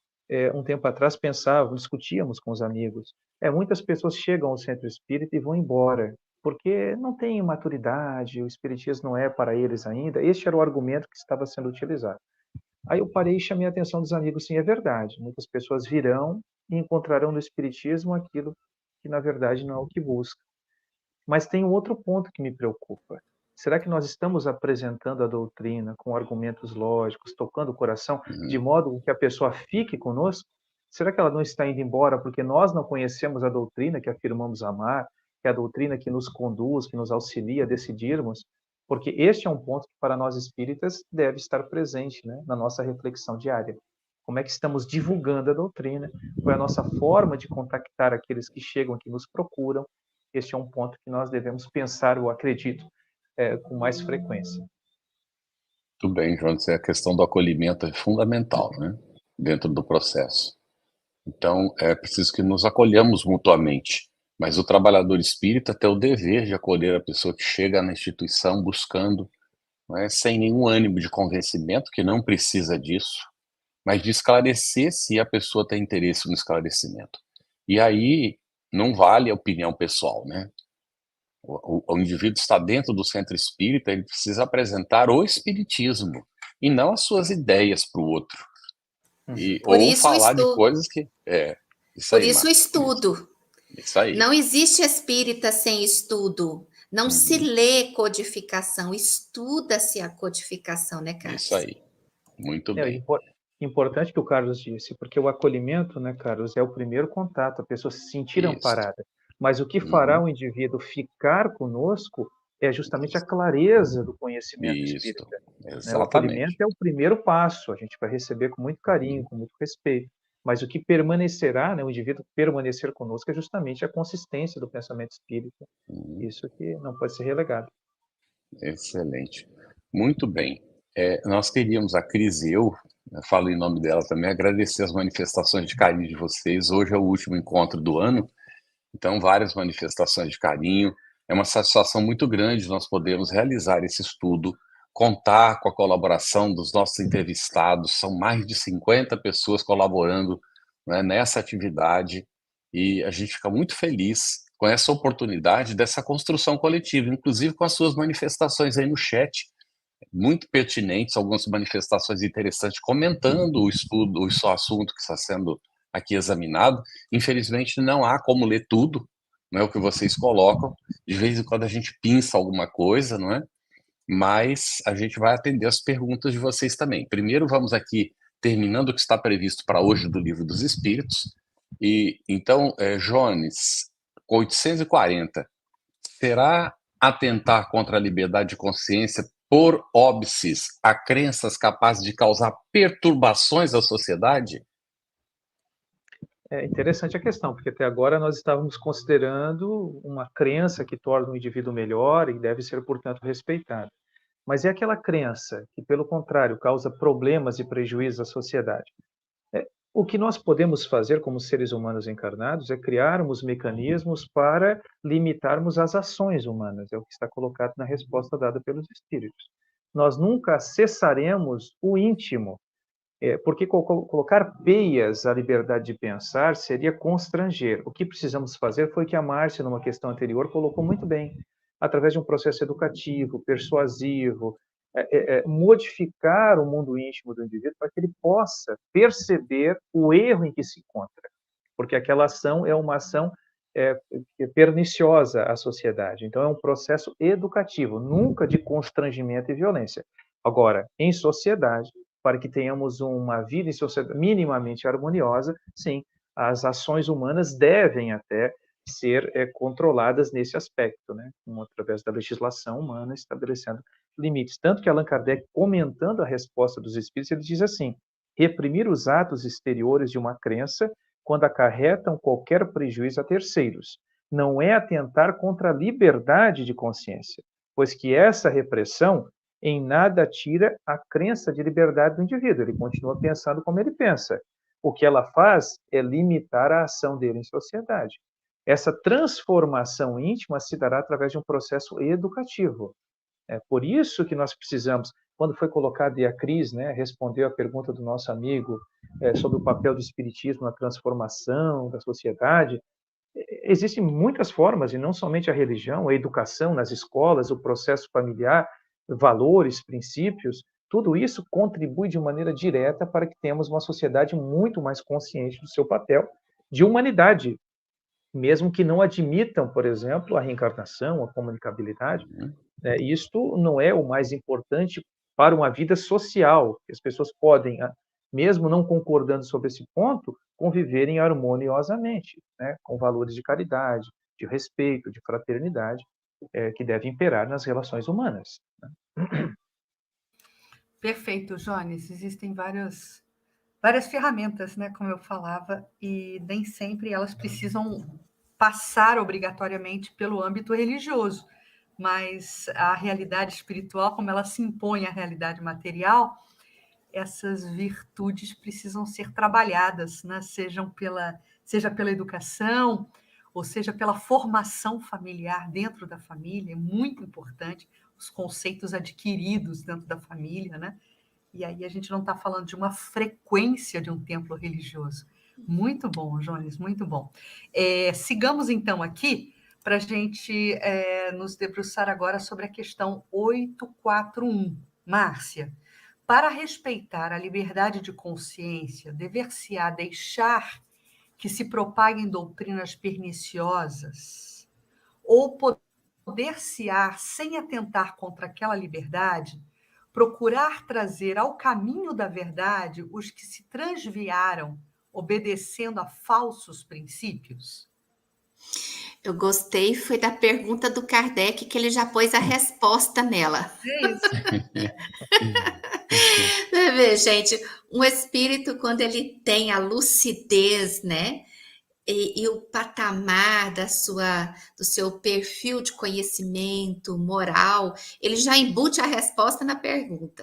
um tempo atrás discutíamos com os amigos, muitas pessoas chegam ao centro espírita e vão embora, porque não têm maturidade, o espiritismo não é para eles ainda. Este era o argumento que estava sendo utilizado. Aí eu parei e chamei a atenção dos amigos, sim, é verdade. Muitas pessoas virão e encontrarão no espiritismo aquilo que na verdade não é o que busca. Mas tem um outro ponto que me preocupa. Será que nós estamos apresentando a doutrina com argumentos lógicos, tocando o coração, de modo que a pessoa fique conosco? Será que ela não está indo embora porque nós não conhecemos a doutrina que afirmamos amar, que é a doutrina que nos conduz, que nos auxilia a decidirmos? Porque este é um ponto que para nós espíritas deve estar presente, né, na nossa reflexão diária. Como é que estamos divulgando a doutrina? Qual é a nossa forma de contactar aqueles que chegam, que nos procuram? Este é um ponto que nós devemos pensar, eu acredito, com mais frequência. Muito bem, João. A questão do acolhimento é fundamental, né, dentro do processo. Então, é preciso que nos acolhamos mutuamente. Mas o trabalhador espírita tem o dever de acolher a pessoa que chega na instituição buscando, não é, sem nenhum ânimo de convencimento, que não precisa disso, mas de esclarecer se a pessoa tem interesse no esclarecimento. E aí não vale a opinião pessoal, né? O indivíduo está dentro do centro espírita, ele precisa apresentar o espiritismo e não as suas ideias para o outro. Ou falar de coisas que... isso Por aí, isso o estudo. Isso aí. Não existe espírita sem estudo. Não se lê codificação, estuda-se a codificação, né, Carlos? Isso aí. Muito bem. Importante que o Carlos disse, porque o acolhimento, né, Carlos, é o primeiro contato, a pessoa se sentir amparada. Mas o que fará o indivíduo ficar conosco é justamente a clareza do conhecimento espírita. Né? O acolhimento é o primeiro passo, a gente vai receber com muito carinho, com muito respeito. Mas o que permanecerá, né, o indivíduo permanecer conosco, é justamente a consistência do pensamento espírita. Isso que não pode ser relegado. Excelente. Muito bem. Nós queríamos, a Cris e eu falo em nome dela também, agradecer as manifestações de carinho de vocês. Hoje é o último encontro do ano, então várias manifestações de carinho. É uma satisfação muito grande nós podermos realizar esse estudo, contar com a colaboração dos nossos entrevistados. São mais de 50 pessoas colaborando, né, nessa atividade, e a gente fica muito feliz com essa oportunidade dessa construção coletiva, inclusive com as suas manifestações aí no chat, muito pertinentes, algumas manifestações interessantes, comentando o estudo, o assunto que está sendo aqui examinado. Infelizmente, não há como ler tudo, não é o que vocês colocam. De vez em quando a gente pinça alguma coisa, não é? Mas a gente vai atender as perguntas de vocês também. Primeiro, vamos aqui terminando o que está previsto para hoje do Livro dos Espíritos. E então, Jones, 840, será atentar contra a liberdade de consciência por óbices a crenças capazes de causar perturbações à sociedade? É interessante a questão, porque até agora nós estávamos considerando uma crença que torna o indivíduo melhor e deve ser, portanto, respeitada. Mas é aquela crença que, pelo contrário, causa problemas e prejuízos à sociedade. O que nós podemos fazer como seres humanos encarnados é criarmos mecanismos para limitarmos as ações humanas, é o que está colocado na resposta dada pelos espíritos. Nós nunca acessaremos o íntimo, porque colocar peias à liberdade de pensar seria constranger. O que precisamos fazer foi que a Márcia, numa questão anterior, colocou muito bem, através de um processo educativo, persuasivo, modificar o mundo íntimo do indivíduo para que ele possa perceber o erro em que se encontra, porque aquela ação é uma ação perniciosa à sociedade. Então, é um processo educativo, nunca de constrangimento e violência. Agora, em sociedade, para que tenhamos uma vida em sociedade minimamente harmoniosa, sim, as ações humanas devem até ser controladas nesse aspecto, né? Através da legislação humana, estabelecendo limites. Tanto que Allan Kardec, comentando a resposta dos espíritos, ele diz assim: reprimir os atos exteriores de uma crença quando acarretam qualquer prejuízo a terceiros. Não é atentar contra a liberdade de consciência, pois que essa repressão em nada tira a crença de liberdade do indivíduo. Ele continua pensando como ele pensa. O que ela faz é limitar a ação dele em sociedade. Essa transformação íntima se dará através de um processo educativo. É por isso que nós precisamos, quando foi colocado, e a Cris, né, respondeu a pergunta do nosso amigo sobre o papel do espiritismo na transformação da sociedade, existem muitas formas, e não somente a religião, a educação nas escolas, o processo familiar, valores, princípios, tudo isso contribui de maneira direta para que tenhamos uma sociedade muito mais consciente do seu papel de humanidade, mesmo que não admitam, por exemplo, a reencarnação, a comunicabilidade. Isto não é o mais importante para uma vida social, que as pessoas podem, mesmo não concordando sobre esse ponto, conviverem harmoniosamente, né, com valores de caridade, de respeito, de fraternidade, que devem imperar nas relações humanas. Perfeito, Jones. Existem várias ferramentas, né, como eu falava, e nem sempre elas precisam passar obrigatoriamente pelo âmbito religioso, mas a realidade espiritual, como ela se impõe à realidade material, essas virtudes precisam ser trabalhadas, né, seja pela educação, ou seja pela formação familiar dentro da família, é muito importante, os conceitos adquiridos dentro da família, né? E aí a gente não está falando de uma frequência de um templo religioso. Muito bom, Jones, muito bom. Sigamos então aqui para a gente nos debruçar agora sobre a questão 841. Márcia, para respeitar a liberdade de consciência, dever-se-á deixar que se propaguem doutrinas perniciosas ou poder-se-á, sem atentar contra aquela liberdade, procurar trazer ao caminho da verdade os que se transviaram, obedecendo a falsos princípios? Eu gostei, foi da pergunta do Kardec, que ele já pôs a resposta nela. É isso. Você vê, gente, um espírito, quando ele tem a lucidez, né? E o patamar do seu perfil de conhecimento moral, ele já embute a resposta na pergunta.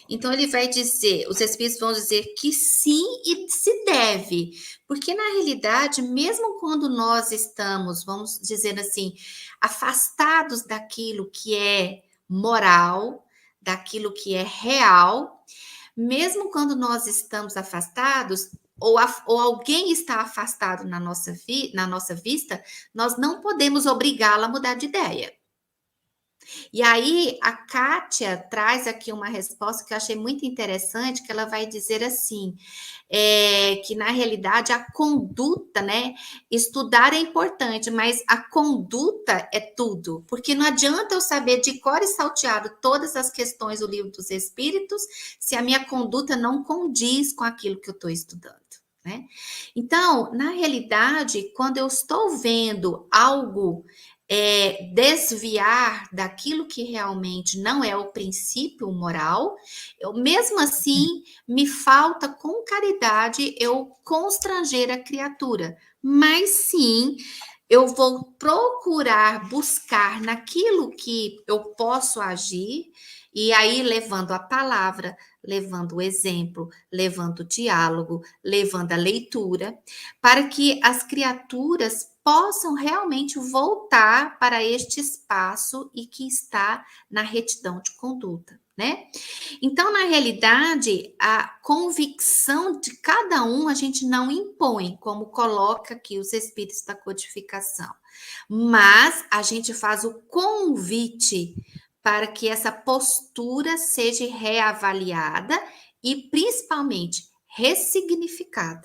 Então, ele vai dizer, os espíritos vão dizer que sim e se deve, porque na realidade, mesmo quando nós estamos, vamos dizer assim, afastados daquilo que é moral, daquilo que é real, mesmo quando nós estamos afastados, ou alguém está afastado na nossa vista, nós não podemos obrigá-la a mudar de ideia. E aí, a Kátia traz aqui uma resposta que eu achei muito interessante, que ela vai dizer assim, que na realidade a conduta, né? Estudar é importante, mas a conduta é tudo, porque não adianta eu saber de cor e salteado todas as questões do Livro dos Espíritos se a minha conduta não condiz com aquilo que eu estou estudando. Né? Então, na realidade, quando eu estou vendo algo desviar daquilo que realmente não é o princípio moral, eu mesmo assim me falta com caridade eu constranger a criatura, mas sim eu vou procurar buscar naquilo que eu posso agir, e aí levando a palavra, levando o exemplo, levando o diálogo, levando a leitura, para que as criaturas possam realmente voltar para este espaço e que está na retidão de conduta, né? Então, na realidade, a convicção de cada um a gente não impõe, como coloca aqui os espíritos da codificação, mas a gente faz o convite para que essa postura seja reavaliada e, principalmente, ressignificada.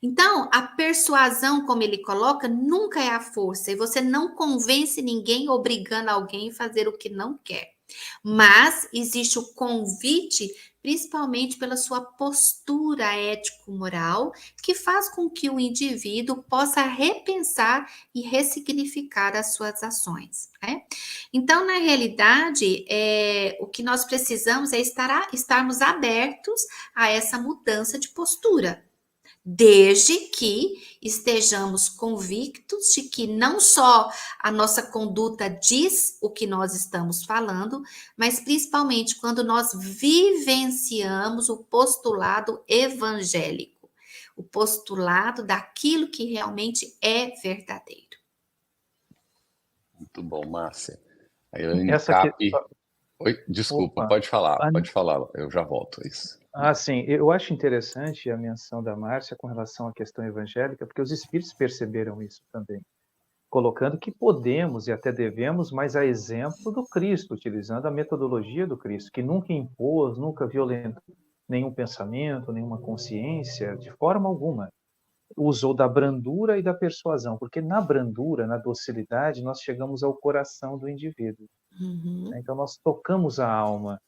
Então, a persuasão, como ele coloca, nunca é a força, e você não convence ninguém obrigando alguém a fazer o que não quer. Mas existe o convite, principalmente pela sua postura ético-moral, que faz com que o indivíduo possa repensar e ressignificar as suas ações. Né? Então, na realidade, o que nós precisamos é estarmos abertos a essa mudança de postura, desde que estejamos convictos de que não só a nossa conduta diz o que nós estamos falando, mas principalmente quando nós vivenciamos o postulado evangélico, o postulado daquilo que realmente é verdadeiro. Muito bom, Márcia. Aí eu Essa encape... aqui... Oi, desculpa, Opa. pode falar, eu já volto a isso. Sim, eu acho interessante a menção da Márcia com relação à questão evangélica, porque os espíritos perceberam isso também, colocando que podemos e até devemos, mas a exemplo do Cristo, utilizando a metodologia do Cristo, que nunca impôs, nunca violentou nenhum pensamento, nenhuma consciência, de forma alguma. Usou da brandura e da persuasão, porque na brandura, na docilidade, nós chegamos ao coração do indivíduo. Uhum. Então, nós tocamos a alma.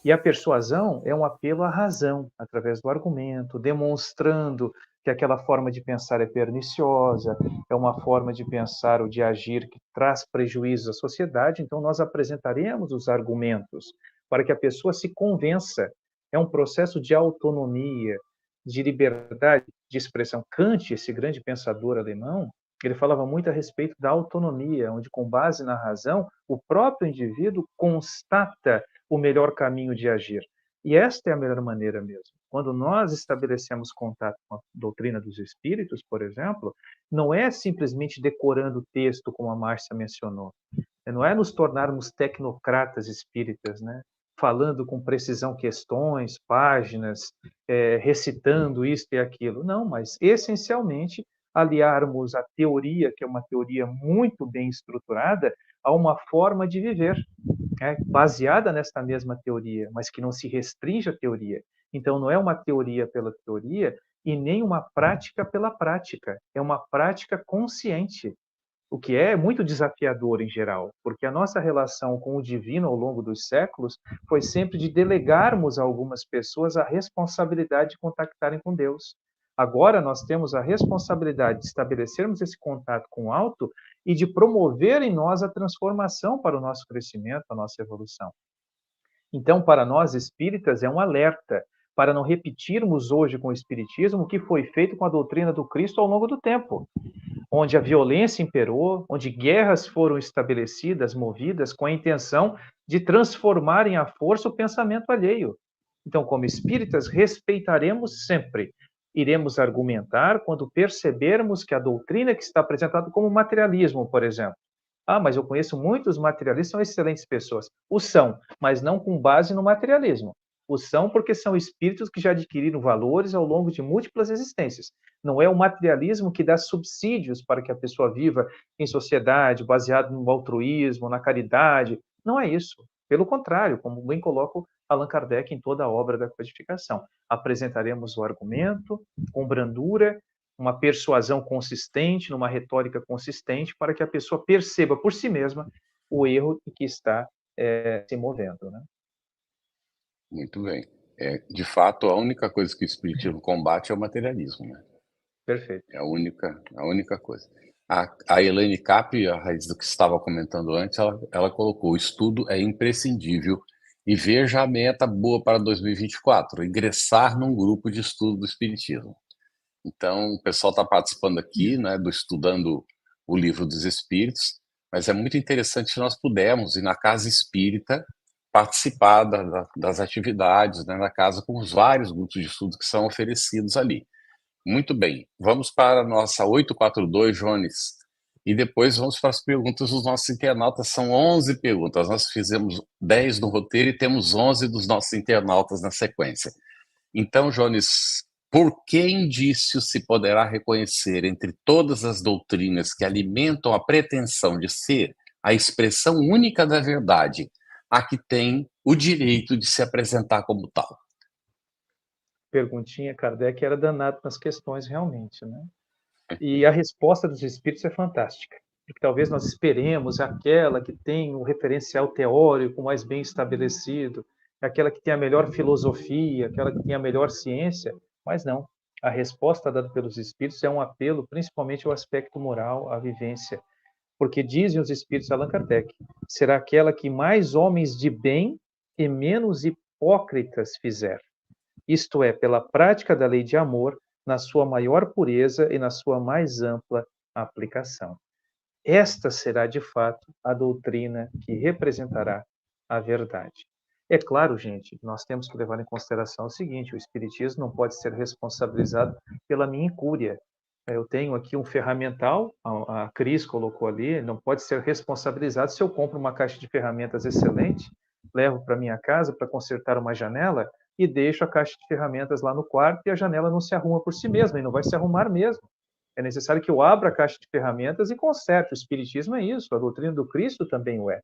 E a persuasão é um apelo à razão, através do argumento, demonstrando que aquela forma de pensar é perniciosa, é uma forma de pensar ou de agir que traz prejuízos à sociedade. Então, nós apresentaremos os argumentos para que a pessoa se convença. É um processo de autonomia, de liberdade de expressão. Kant, esse grande pensador alemão, ele falava muito a respeito da autonomia, onde, com base na razão, o próprio indivíduo constata o melhor caminho de agir. E esta é a melhor maneira mesmo. Quando nós estabelecemos contato com a doutrina dos espíritos, por exemplo, não é simplesmente decorando o texto, como a Márcia mencionou. Não é nos tornarmos tecnocratas espíritas, né? Falando com precisão questões, páginas, recitando isto e aquilo. Não, mas essencialmente aliarmos a teoria, que é uma teoria muito bem estruturada, a uma forma de viver, baseada nesta mesma teoria, mas que não se restringe à teoria. Então, não é uma teoria pela teoria e nem uma prática pela prática. É uma prática consciente, o que é muito desafiador em geral, porque a nossa relação com o divino ao longo dos séculos foi sempre de delegarmos a algumas pessoas a responsabilidade de contactarem com Deus. Agora nós temos a responsabilidade de estabelecermos esse contato com o alto e de promover em nós a transformação para o nosso crescimento, a nossa evolução. Então, para nós espíritas, é um alerta para não repetirmos hoje com o espiritismo o que foi feito com a doutrina do Cristo ao longo do tempo, onde a violência imperou, onde guerras foram estabelecidas, movidas com a intenção de transformar em à força o pensamento alheio. Então, como espíritas, respeitaremos sempre. Iremos argumentar quando percebermos que a doutrina que está apresentada como materialismo, por exemplo. Mas eu conheço muitos materialistas, são excelentes pessoas. O são, mas não com base no materialismo. O são porque são espíritos que já adquiriram valores ao longo de múltiplas existências. Não é o materialismo que dá subsídios para que a pessoa viva em sociedade, baseado no altruísmo, na caridade. Não é isso. Pelo contrário, como bem coloca Allan Kardec em toda a obra da codificação. Apresentaremos o argumento com brandura, uma persuasão consistente, numa retórica consistente, para que a pessoa perceba por si mesma o erro em que está se movendo, né? Muito bem. De fato, a única coisa que o espiritismo combate é o materialismo, né? Perfeito. É a única coisa. A Elaine Cap, a raiz do que estava comentando antes, ela colocou: o estudo é imprescindível e veja a meta boa para 2024, ingressar num grupo de estudo do espiritismo. Então, o pessoal está participando aqui, né, do Estudando o Livro dos Espíritos, mas é muito interessante se nós pudermos ir na casa espírita participar das atividades, né, na casa, com os vários grupos de estudo que são oferecidos ali. Muito bem, vamos para a nossa 842, Jones, e depois vamos para as perguntas dos nossos internautas. São 11 perguntas, nós fizemos 10 no roteiro e temos 11 dos nossos internautas na sequência. Então, Jones, por que indício se poderá reconhecer entre todas as doutrinas que alimentam a pretensão de ser a expressão única da verdade, a que tem o direito de se apresentar como tal? Perguntinha, Kardec era danado nas questões realmente, né? E a resposta dos espíritos é fantástica, porque talvez nós esperemos aquela que tem um referencial teórico mais bem estabelecido, aquela que tem a melhor filosofia, aquela que tem a melhor ciência, mas não. A resposta dada pelos espíritos é um apelo principalmente ao aspecto moral, à vivência, porque dizem os espíritos, Allan Kardec, será aquela que mais homens de bem e menos hipócritas fizer. Isto é, pela prática da lei de amor, na sua maior pureza e na sua mais ampla aplicação. Esta será, de fato, a doutrina que representará a verdade. É claro, gente, nós temos que levar em consideração o seguinte: o Espiritismo não pode ser responsabilizado pela minha incúria. Eu tenho aqui um ferramental, a Cris colocou ali, não pode ser responsabilizado se eu compro uma caixa de ferramentas excelente, levo para minha casa para consertar uma janela e deixo a caixa de ferramentas lá no quarto e a janela não se arruma por si mesma, e não vai se arrumar mesmo. É necessário que eu abra a caixa de ferramentas e conserte. O Espiritismo é isso, a doutrina do Cristo também o é.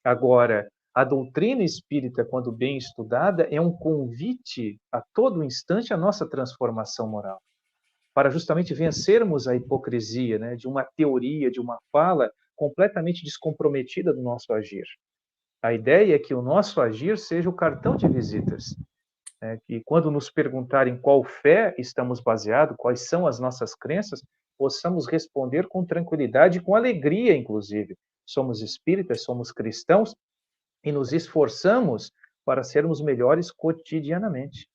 Agora, a doutrina espírita, quando bem estudada, é um convite a todo instante à nossa transformação moral, para justamente vencermos a hipocrisia, né, de uma teoria, de uma fala completamente descomprometida do nosso agir. A ideia é que o nosso agir seja o cartão de visitas, que quando nos perguntarem qual fé estamos baseados, quais são as nossas crenças, possamos responder com tranquilidade e com alegria, inclusive. Somos espíritas, somos cristãos e nos esforçamos para sermos melhores cotidianamente.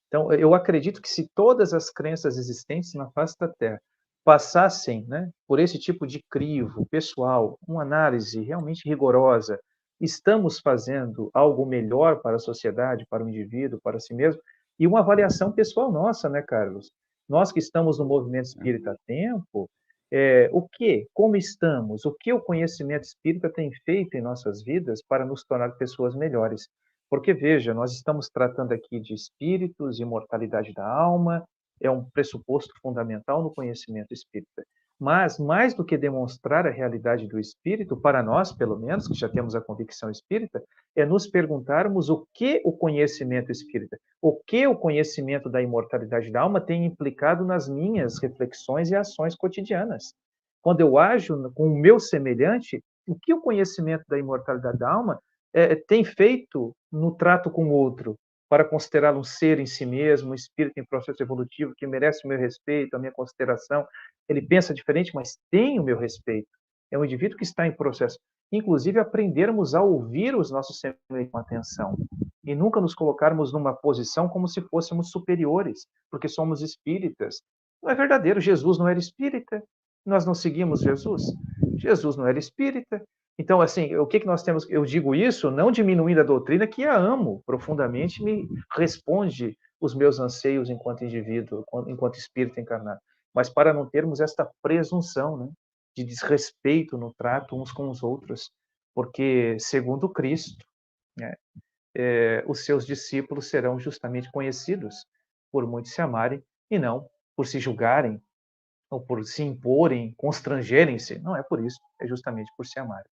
Então, eu acredito que se todas as crenças existentes na face da Terra passassem, né, por esse tipo de crivo pessoal, uma análise realmente rigorosa, estamos fazendo algo melhor para a sociedade, para o indivíduo, para si mesmo, e uma avaliação pessoal nossa, né, Carlos? Nós que estamos no movimento espírita há tempo, como estamos, o que o conhecimento espírita tem feito em nossas vidas para nos tornar pessoas melhores? Porque, veja, nós estamos tratando aqui de espíritos, imortalidade da alma, é um pressuposto fundamental no conhecimento espírita. Mas, mais do que demonstrar a realidade do espírito, para nós, pelo menos, que já temos a convicção espírita, é nos perguntarmos o que o conhecimento espírita, o que o conhecimento da imortalidade da alma tem implicado nas minhas reflexões e ações cotidianas. Quando eu ajo com o meu semelhante, o que o conhecimento da imortalidade da alma tem feito no trato com o outro, para considerá-lo um ser em si mesmo, um espírito em processo evolutivo que merece o meu respeito, a minha consideração. Ele pensa diferente, mas tem o meu respeito. É um indivíduo que está em processo. Inclusive, aprendermos a ouvir os nossos semelhantes com atenção e nunca nos colocarmos numa posição como se fôssemos superiores, porque somos espíritas. Não é verdadeiro. Jesus não era espírita. Nós não seguimos Jesus. Jesus não era espírita. Então, assim, o que nós temos? Eu digo isso não diminuindo a doutrina, que a amo profundamente, me responde os meus anseios enquanto indivíduo, enquanto espírito encarnado, mas para não termos esta presunção, né, de desrespeito no trato uns com os outros, porque, segundo Cristo, né, os seus discípulos serão justamente conhecidos por muitos se amarem e não por se julgarem ou por se imporem, constrangerem-se. Não é por isso, é justamente por se amarem.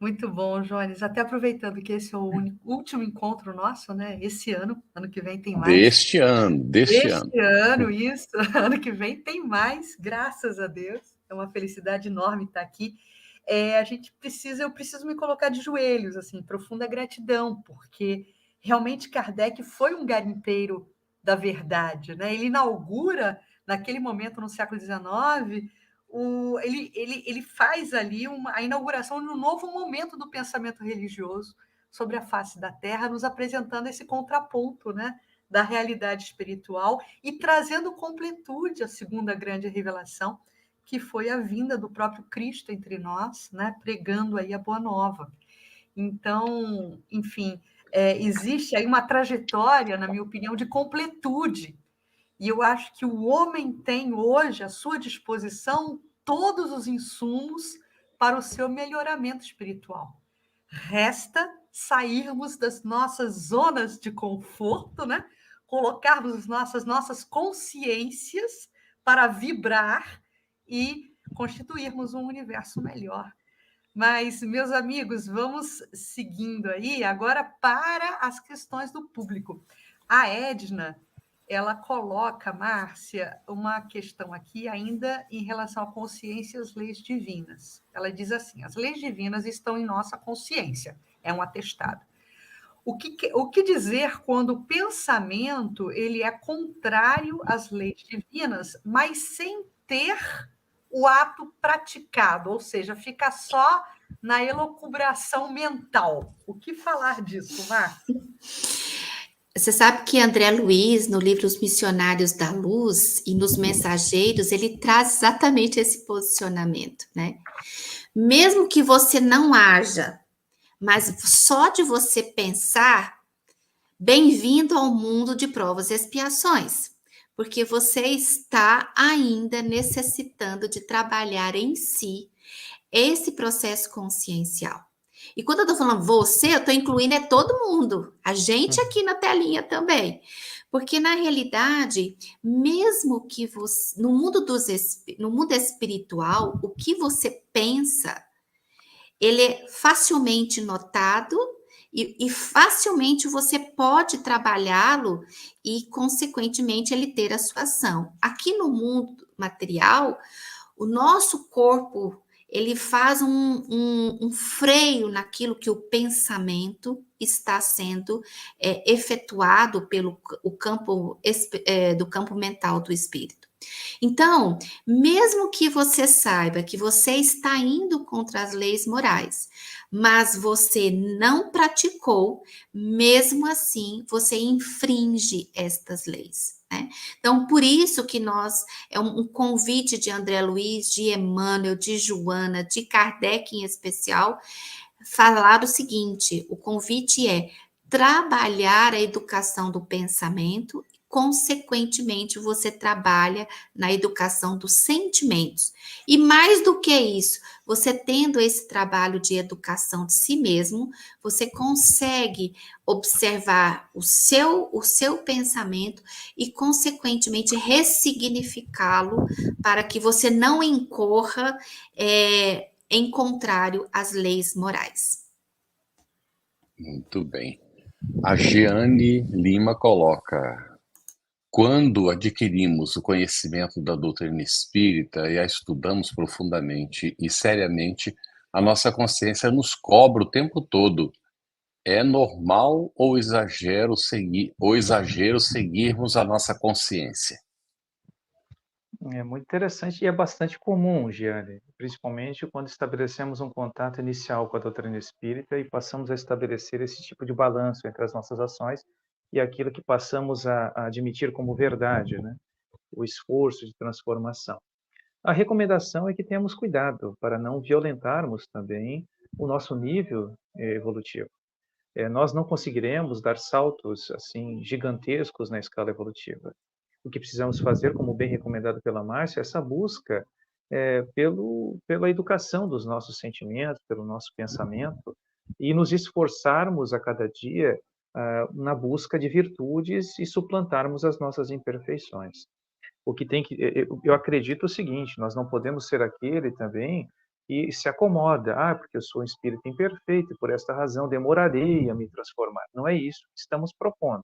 Muito bom, Jones. Até aproveitando que esse é o último encontro nosso, né? Esse ano, ano que vem tem mais. Deste ano. Este ano, isso. Ano que vem tem mais, graças a Deus. É uma felicidade enorme estar aqui. Eu preciso me colocar de joelhos, assim, profunda gratidão, porque realmente Kardec foi um garimpeiro da verdade, né? Ele inaugura, naquele momento, no século XIX, ele faz ali a inauguração de um novo momento do pensamento religioso sobre a face da Terra, nos apresentando esse contraponto, né, da realidade espiritual e trazendo completude à segunda grande revelação, que foi a vinda do próprio Cristo entre nós, né, pregando aí a Boa Nova. Então, enfim, existe aí uma trajetória, na minha opinião, de completude. E eu acho que o homem tem hoje à sua disposição todos os insumos para o seu melhoramento espiritual. Resta sairmos das nossas zonas de conforto, né? Colocarmos as nossas consciências para vibrar e constituirmos um universo melhor. Mas, meus amigos, vamos seguindo aí agora para as questões do público. A Edna, ela coloca, Márcia, uma questão aqui ainda em relação à consciência e às leis divinas. Ela diz assim: as leis divinas estão em nossa consciência, é um atestado. O que dizer quando o pensamento ele é contrário às leis divinas, mas sem ter o ato praticado, ou seja, fica só na elucubração mental? O que falar disso, Márcia? Você sabe que André Luiz, no livro Os Missionários da Luz e nos Mensageiros, ele traz exatamente esse posicionamento, né? Mesmo que você não haja, mas só de você pensar, bem-vindo ao mundo de provas e expiações, porque você está ainda necessitando de trabalhar em si esse processo consciencial. E quando eu estou falando você, eu estou incluindo todo mundo, a gente aqui na telinha também. Porque, na realidade, mesmo que você, no mundo espiritual, o que você pensa, ele é facilmente notado e facilmente você pode trabalhá-lo e, consequentemente, ele ter a sua ação. Aqui no mundo material, o nosso corpo ele faz um freio naquilo que o pensamento está sendo efetuado pelo o campo do campo mental do espírito. Então, mesmo que você saiba que você está indo contra as leis morais, mas você não praticou, mesmo assim, você infringe estas leis, né? Então, por isso que é um convite de André Luiz, de Emmanuel, de Joana, de Kardec em especial, falar o seguinte: o convite é trabalhar a educação do pensamento, consequentemente, você trabalha na educação dos sentimentos. E mais do que isso, você tendo esse trabalho de educação de si mesmo, você consegue observar o seu pensamento e, consequentemente, ressignificá-lo para que você não incorra em contrário às leis morais. Muito bem. A Jeane Lima coloca: quando adquirimos o conhecimento da doutrina espírita e a estudamos profundamente e seriamente, a nossa consciência nos cobra o tempo todo. É normal ou exagero seguirmos a nossa consciência? É muito interessante e é bastante comum, Giane, principalmente quando estabelecemos um contato inicial com a doutrina espírita e passamos a estabelecer esse tipo de balanço entre as nossas ações e aquilo que passamos a admitir como verdade, né? O esforço de transformação. A recomendação é que tenhamos cuidado para não violentarmos também o nosso nível evolutivo. Nós não conseguiremos dar saltos assim gigantescos na escala evolutiva. O que precisamos fazer, como bem recomendado pela Márcia, é essa busca pela educação dos nossos sentimentos, pelo nosso pensamento, e nos esforçarmos a cada dia na busca de virtudes e suplantarmos as nossas imperfeições. O que tem que, eu acredito o seguinte: nós não podemos ser aquele também e se acomoda. Ah, porque eu sou um espírito imperfeito e por esta razão demorarei a me transformar. Não é isso que estamos propondo.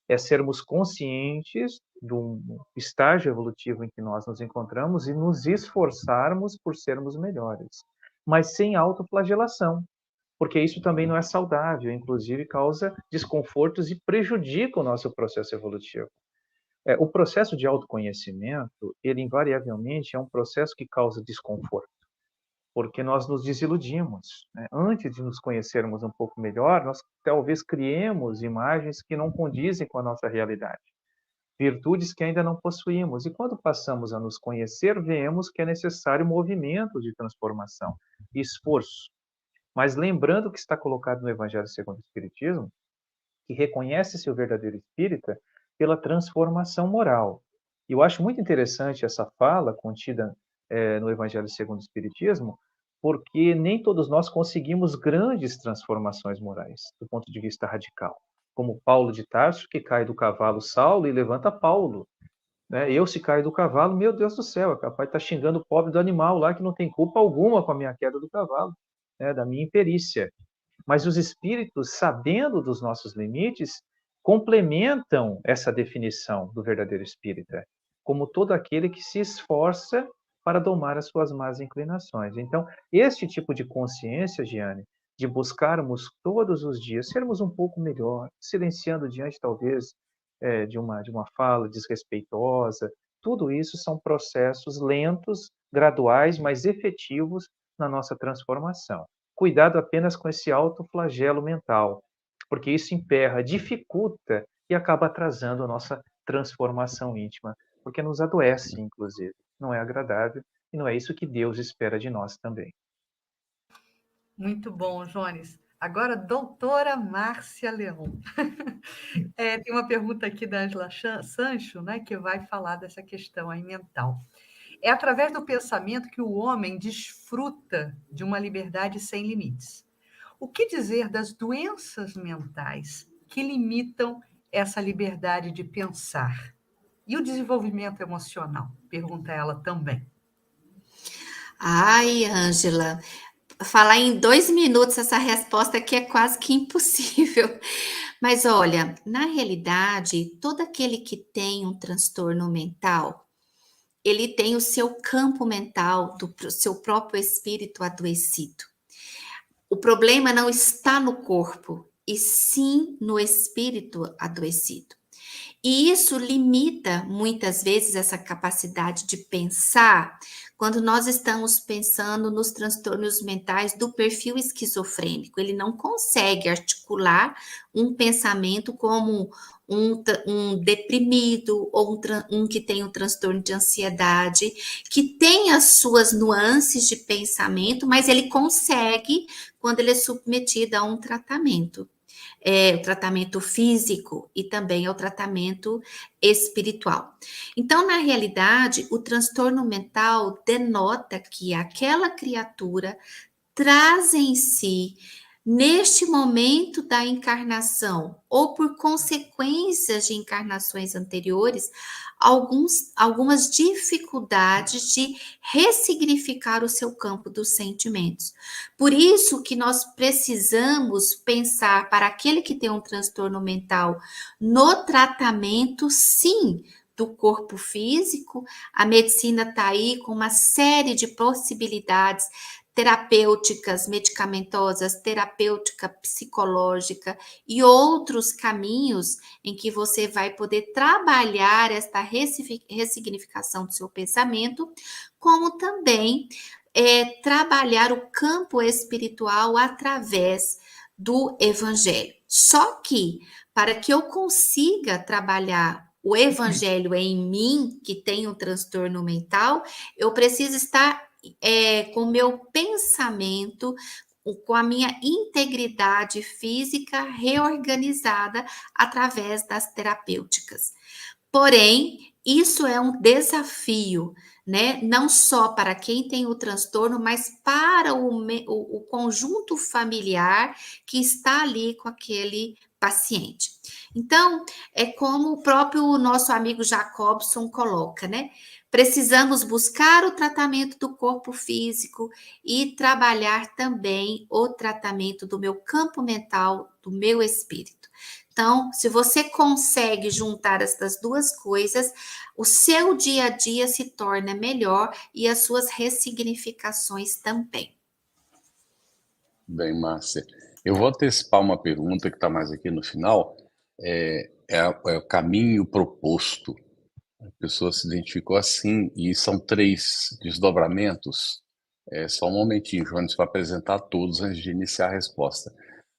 É sermos conscientes do estágio evolutivo em que nós nos encontramos e nos esforçarmos por sermos melhores, mas sem autoflagelação, porque isso também não é saudável, inclusive causa desconfortos e prejudica o nosso processo evolutivo. O processo de autoconhecimento, ele invariavelmente é um processo que causa desconforto, porque nós nos desiludimos, né? Antes de nos conhecermos um pouco melhor, nós talvez criemos imagens que não condizem com a nossa realidade, virtudes que ainda não possuímos. E quando passamos a nos conhecer, vemos que é necessário movimento de transformação e esforço. Mas lembrando que está colocado no Evangelho segundo o Espiritismo, que reconhece-se o verdadeiro espírita pela transformação moral. E eu acho muito interessante essa fala contida no Evangelho segundo o Espiritismo, porque nem todos nós conseguimos grandes transformações morais, do ponto de vista radical. Como Paulo de Tarso, que cai do cavalo Saulo e levanta Paulo. Né? Eu, se caio do cavalo, meu Deus do céu, é capaz de estar xingando o pobre do animal lá, que não tem culpa alguma com a minha queda do cavalo, né? Da minha imperícia. Mas os espíritos, sabendo dos nossos limites, complementam essa definição do verdadeiro espírita, como todo aquele que se esforça para domar as suas más inclinações. Então, este tipo de consciência, Giane, de buscarmos todos os dias sermos um pouco melhor, silenciando diante, talvez, de uma fala desrespeitosa, tudo isso são processos lentos, graduais, mas efetivos na nossa transformação. Cuidado apenas com esse autoflagelo mental, porque isso emperra, dificulta e acaba atrasando a nossa transformação íntima, porque nos adoece, inclusive. Não é agradável e não é isso que Deus espera de nós também. Muito bom, Jones. Agora, doutora Márcia Leão. Tem uma pergunta aqui da Angela Sancho, né, que vai falar dessa questão aí mental. É através do pensamento que o homem desfruta de uma liberdade sem limites. O que dizer das doenças mentais que limitam essa liberdade de pensar? E o desenvolvimento emocional? Pergunta ela também. Ai, Ângela, falar em 2 minutos essa resposta aqui é quase que impossível. Mas olha, na realidade, todo aquele que tem um transtorno mental, ele tem o seu campo mental, seu próprio espírito adoecido. O problema não está no corpo, e sim no espírito adoecido. E isso limita muitas vezes essa capacidade de pensar quando nós estamos pensando nos transtornos mentais do perfil esquizofrênico. Ele não consegue articular um pensamento como um deprimido ou um que tem um transtorno de ansiedade, que tem as suas nuances de pensamento, mas ele consegue quando ele é submetido a um tratamento. O tratamento físico e também ao tratamento espiritual. Então, na realidade, o transtorno mental denota que aquela criatura traz em si, neste momento da encarnação, ou por consequências de encarnações anteriores, algumas dificuldades de ressignificar o seu campo dos sentimentos. Por isso que nós precisamos pensar para aquele que tem um transtorno mental no tratamento, sim, do corpo físico. A medicina está aí com uma série de possibilidades terapêuticas, medicamentosas, terapêutica psicológica e outros caminhos em que você vai poder trabalhar esta ressignificação do seu pensamento, como também trabalhar o campo espiritual através do evangelho. Só que, para que eu consiga trabalhar o evangelho em mim, que tem um transtorno mental, eu preciso estar com o meu pensamento, com a minha integridade física reorganizada através das terapêuticas. Porém, isso é um desafio, né? Não só para quem tem o transtorno, mas para o conjunto familiar que está ali com aquele paciente. Então, é como o próprio nosso amigo Jacobson coloca, né? Precisamos buscar o tratamento do corpo físico e trabalhar também o tratamento do meu campo mental, do meu espírito. Então, se você consegue juntar essas duas coisas, o seu dia a dia se torna melhor e as suas ressignificações também. Bem, Márcia. Eu vou antecipar uma pergunta que está mais aqui no final. É o caminho proposto. A pessoa se identificou assim, e são 3 desdobramentos. Só um momentinho, Jones, para apresentar todos antes de iniciar a resposta.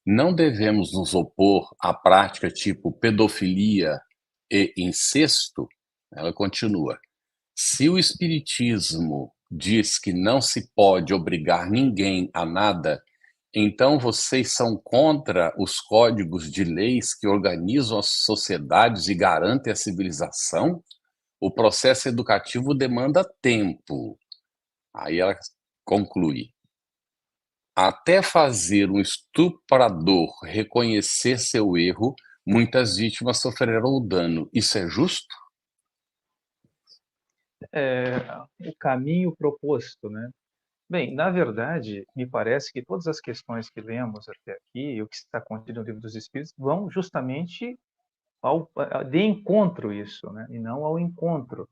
Não devemos nos opor à prática tipo pedofilia e incesto. Ela continua. Se o Espiritismo diz que não se pode obrigar ninguém a nada, então vocês são contra os códigos de leis que organizam as sociedades e garantem a civilização? O processo educativo demanda tempo. Aí ela conclui. Até fazer um estuprador reconhecer seu erro, muitas vítimas sofrerão o dano. Isso é justo? O caminho proposto, né? Bem, na verdade, me parece que todas as questões que lemos até aqui, o que está contido no Livro dos Espíritos, vão justamente de encontro isso, né? E não ao encontro.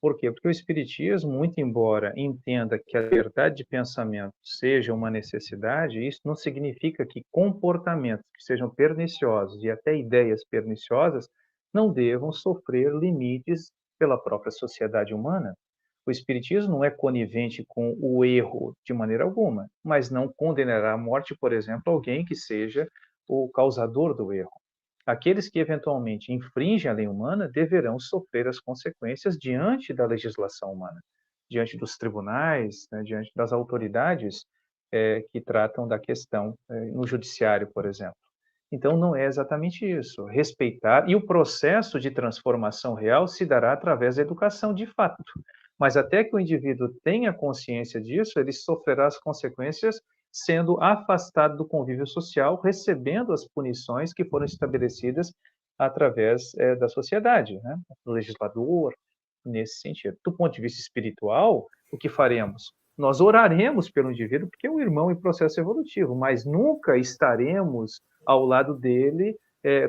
Por quê? Porque o Espiritismo, muito embora entenda que a liberdade de pensamento seja uma necessidade, isso não significa que comportamentos que sejam perniciosos e até ideias perniciosas não devam sofrer limites pela própria sociedade humana. O Espiritismo não é conivente com o erro de maneira alguma, mas não condenará à morte, por exemplo, alguém que seja o causador do erro. Aqueles que eventualmente infringem a lei humana deverão sofrer as consequências diante da legislação humana, diante dos tribunais, né, diante das autoridades que tratam da questão no judiciário, por exemplo. Então, não é exatamente isso. Respeitar, e o processo de transformação real se dará através da educação de fato. Mas até que o indivíduo tenha consciência disso, ele sofrerá as consequências sendo afastado do convívio social, recebendo as punições que foram estabelecidas através da sociedade, né? Do legislador, nesse sentido. Do ponto de vista espiritual, o que faremos? Nós oraremos pelo indivíduo, porque é um irmão em processo evolutivo, mas nunca estaremos ao lado dele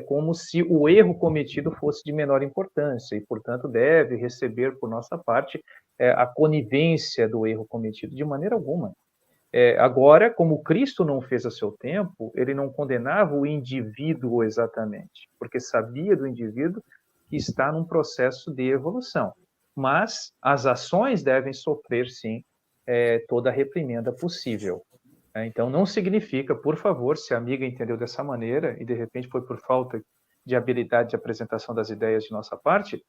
como se o erro cometido fosse de menor importância e, portanto, deve receber por nossa parte a conivência do erro cometido de maneira alguma. Agora, como Cristo não fez a seu tempo, ele não condenava o indivíduo exatamente, porque sabia do indivíduo que está num processo de evolução. Mas as ações devem sofrer, sim, toda a reprimenda possível. Então, não significa, por favor, se a amiga entendeu dessa maneira, e de repente foi por falta de habilidade de apresentação das ideias de nossa parte,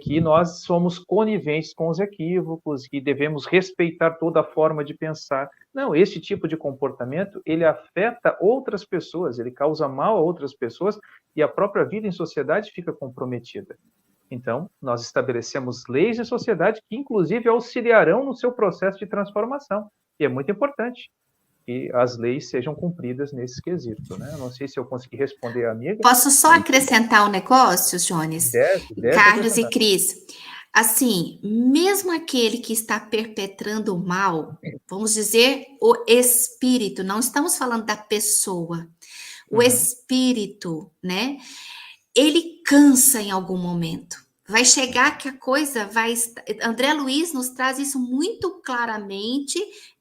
que nós somos coniventes com os equívocos, que devemos respeitar toda a forma de pensar. Não, esse tipo de comportamento, ele afeta outras pessoas, ele causa mal a outras pessoas, e a própria vida em sociedade fica comprometida. Então, nós estabelecemos leis de sociedade que, inclusive, auxiliarão no seu processo de transformação. E é muito importante que as leis sejam cumpridas nesse quesito, né? Eu não sei se eu consegui responder a amiga. Posso só acrescentar um negócio, Jones? Deve Carlos e Cris. Assim, mesmo aquele que está perpetrando o mal, vamos dizer, o espírito, não estamos falando da pessoa, o espírito, né? Ele cansa em algum momento. Vai chegar que a coisa vai... André Luiz nos traz isso muito claramente,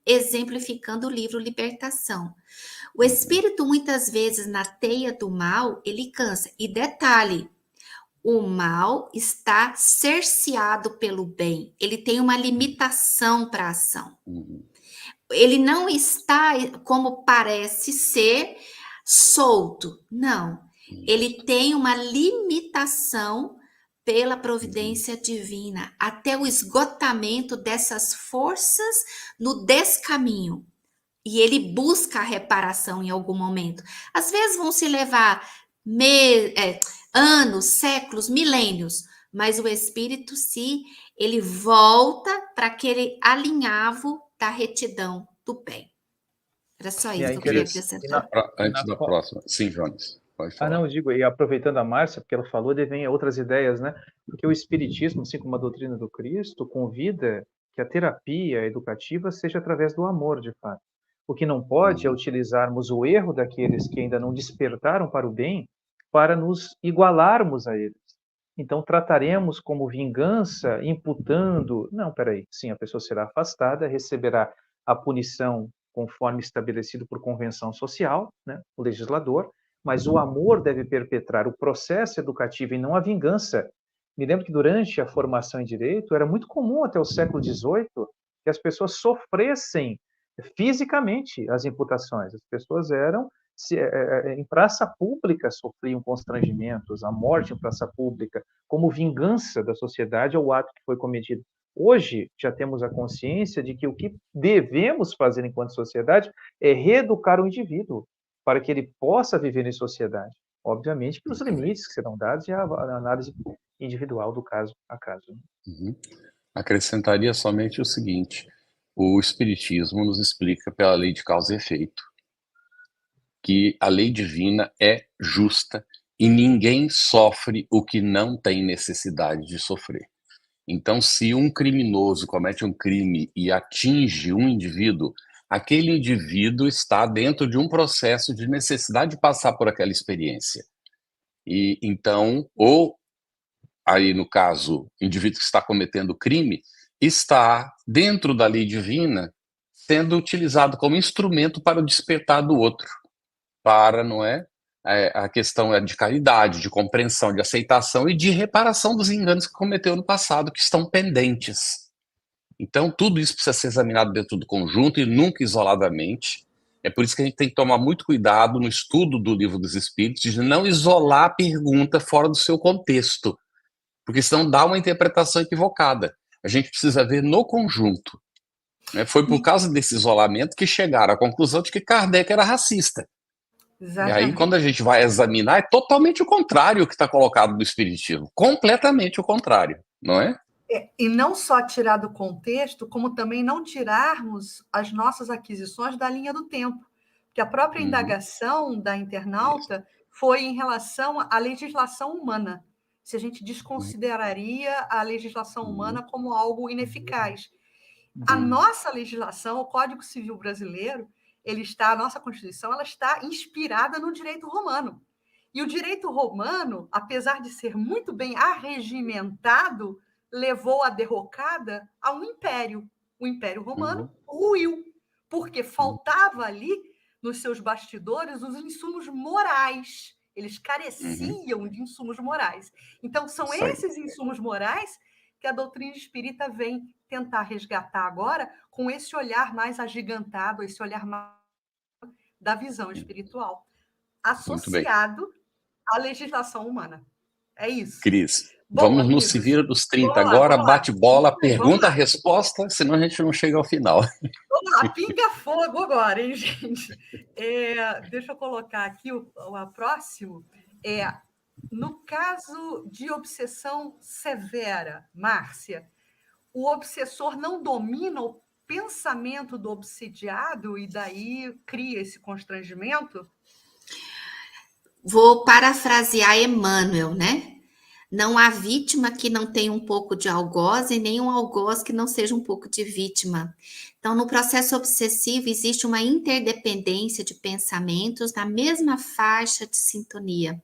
exemplificando o livro Libertação. O espírito, muitas vezes, na teia do mal, ele cansa. E detalhe, o mal está cerceado pelo bem. Ele tem uma limitação para a ação. Ele não está, como parece ser, solto. Não. Ele tem uma limitação pela providência divina, até o esgotamento dessas forças no descaminho. E ele busca a reparação em algum momento. Às vezes vão se levar anos, séculos, milênios, mas o espírito, ele volta para aquele alinhavo da retidão do bem. Era só isso que eu queria acrescentar. Antes da próxima. Sim, Jones. Pode Ah, falar. não, eu digo, e aproveitando a Márcia, porque ela falou, devem outras ideias, né? Porque o Espiritismo, assim como a doutrina do Cristo, convida que a terapia educativa seja através do amor, de fato. O que não pode é Uhum. utilizarmos o erro daqueles que ainda não despertaram para o bem para nos igualarmos a eles. Então, trataremos como vingança, imputando. Não, peraí. Sim, a pessoa será afastada, receberá a punição conforme estabelecido por convenção social, né? O legislador, mas o amor deve perpetrar o processo educativo e não a vingança. Me lembro que durante a formação em direito era muito comum até o século XVIII que as pessoas sofressem fisicamente as imputações. As pessoas eram em praça pública sofriam constrangimentos, a morte em praça pública, como vingança da sociedade ao ato que foi cometido. Hoje já temos a consciência de que o que devemos fazer enquanto sociedade é reeducar o indivíduo, para que ele possa viver em sociedade. Obviamente que os Muito bem. limites que serão dados e a análise individual do caso a caso. Uhum. Acrescentaria somente o seguinte: o Espiritismo nos explica pela lei de causa e efeito que a lei divina é justa e ninguém sofre o que não tem necessidade de sofrer. Então, se um criminoso comete um crime e atinge um indivíduo, aquele indivíduo está dentro de um processo de necessidade de passar por aquela experiência. E então, ou aí no caso, o indivíduo que está cometendo crime está dentro da lei divina, sendo utilizado como instrumento para o despertar do outro, para, não é? A questão é de caridade, de compreensão, de aceitação e de reparação dos enganos que cometeu no passado, que estão pendentes. Então, tudo isso precisa ser examinado dentro do conjunto e nunca isoladamente. É por isso que a gente tem que tomar muito cuidado no estudo do Livro dos Espíritos, de não isolar a pergunta fora do seu contexto, porque senão dá uma interpretação equivocada. A gente precisa ver no conjunto. Foi por causa desse isolamento que chegaram à conclusão de que Kardec era racista. E aí, Exatamente. quando a gente vai examinar, é totalmente o contrário o que está colocado no Espiritismo. Completamente o contrário, não é? E não só tirar do contexto, como também não tirarmos as nossas aquisições da linha do tempo. Porque a própria Uhum. indagação da Isso. internauta foi em relação à legislação humana. Se a gente Uhum. desconsideraria a legislação humana como algo ineficaz. A Uhum. nossa legislação, o Código Civil Brasileiro, a nossa Constituição, ela está inspirada no direito romano. E o direito romano, apesar de ser muito bem arregimentado, levou a derrocada a um império. O Império Romano Uhum. ruiu, porque Uhum. faltava ali, nos seus bastidores, os insumos morais. Eles Uhum. careciam de insumos morais. Então, são Isso aí. esses insumos morais que a doutrina espírita vem tentar resgatar agora com esse olhar mais agigantado, esse olhar mais da visão espiritual, Muito bem. associado à legislação humana. É isso. Cris, Bom, vamos nos amigos, Vira dos 30 vamos lá, agora, vamos lá. bate-bola, Vamos pergunta, lá, resposta, senão a gente não chega ao final. vamos lá. Pinga fogo agora, hein, gente? Deixa eu colocar aqui o próximo. No caso de obsessão severa, Márcia, o obsessor não domina o pensamento do obsidiado e daí cria esse constrangimento? Vou parafrasear Emmanuel, né? Não há vítima que não tenha um pouco de algoz e nem um algoz que não seja um pouco de vítima. Então, no processo obsessivo, existe uma interdependência de pensamentos na mesma faixa de sintonia.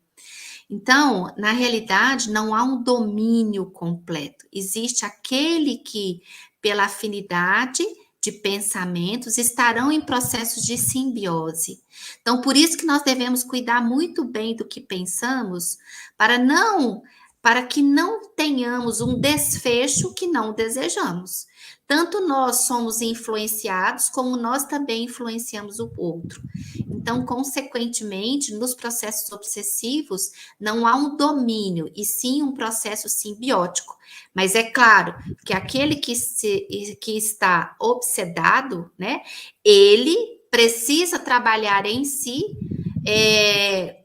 Então, na realidade, não há um domínio completo. Existe aquele que, pela afinidade de pensamentos, estarão em processos de simbiose. Então, por isso que nós devemos cuidar muito bem do que pensamos, para que não tenhamos um desfecho que não desejamos. Tanto nós somos influenciados, como nós também influenciamos o outro. Então, consequentemente, nos processos obsessivos, não há um domínio, e sim um processo simbiótico. Mas é claro que aquele que está obsedado, né, ele precisa trabalhar em si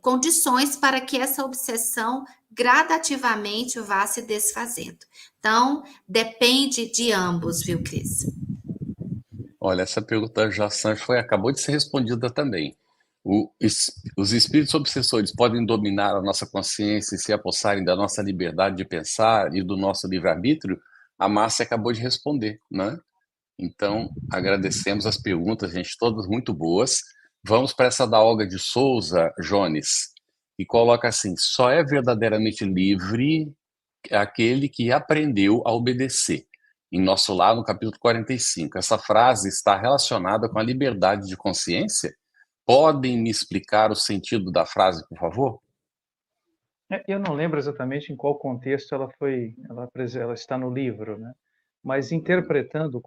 condições para que essa obsessão gradativamente vá se desfazendo. Então, depende de ambos, viu, Cris? Olha, essa pergunta da Jaçan acabou de ser respondida também. Os espíritos obsessores podem dominar a nossa consciência e se apossarem da nossa liberdade de pensar e do nosso livre-arbítrio? A Márcia acabou de responder, né? Então, agradecemos as perguntas, gente, todas muito boas. Vamos para essa da Olga de Souza, Jones, e coloca assim: só é verdadeiramente livre aquele que aprendeu a obedecer. Em Nosso Lar, no capítulo 45. Essa frase está relacionada com a liberdade de consciência? Podem me explicar o sentido da frase, por favor? Eu não lembro exatamente em qual contexto ela está no livro, né? Mas interpretando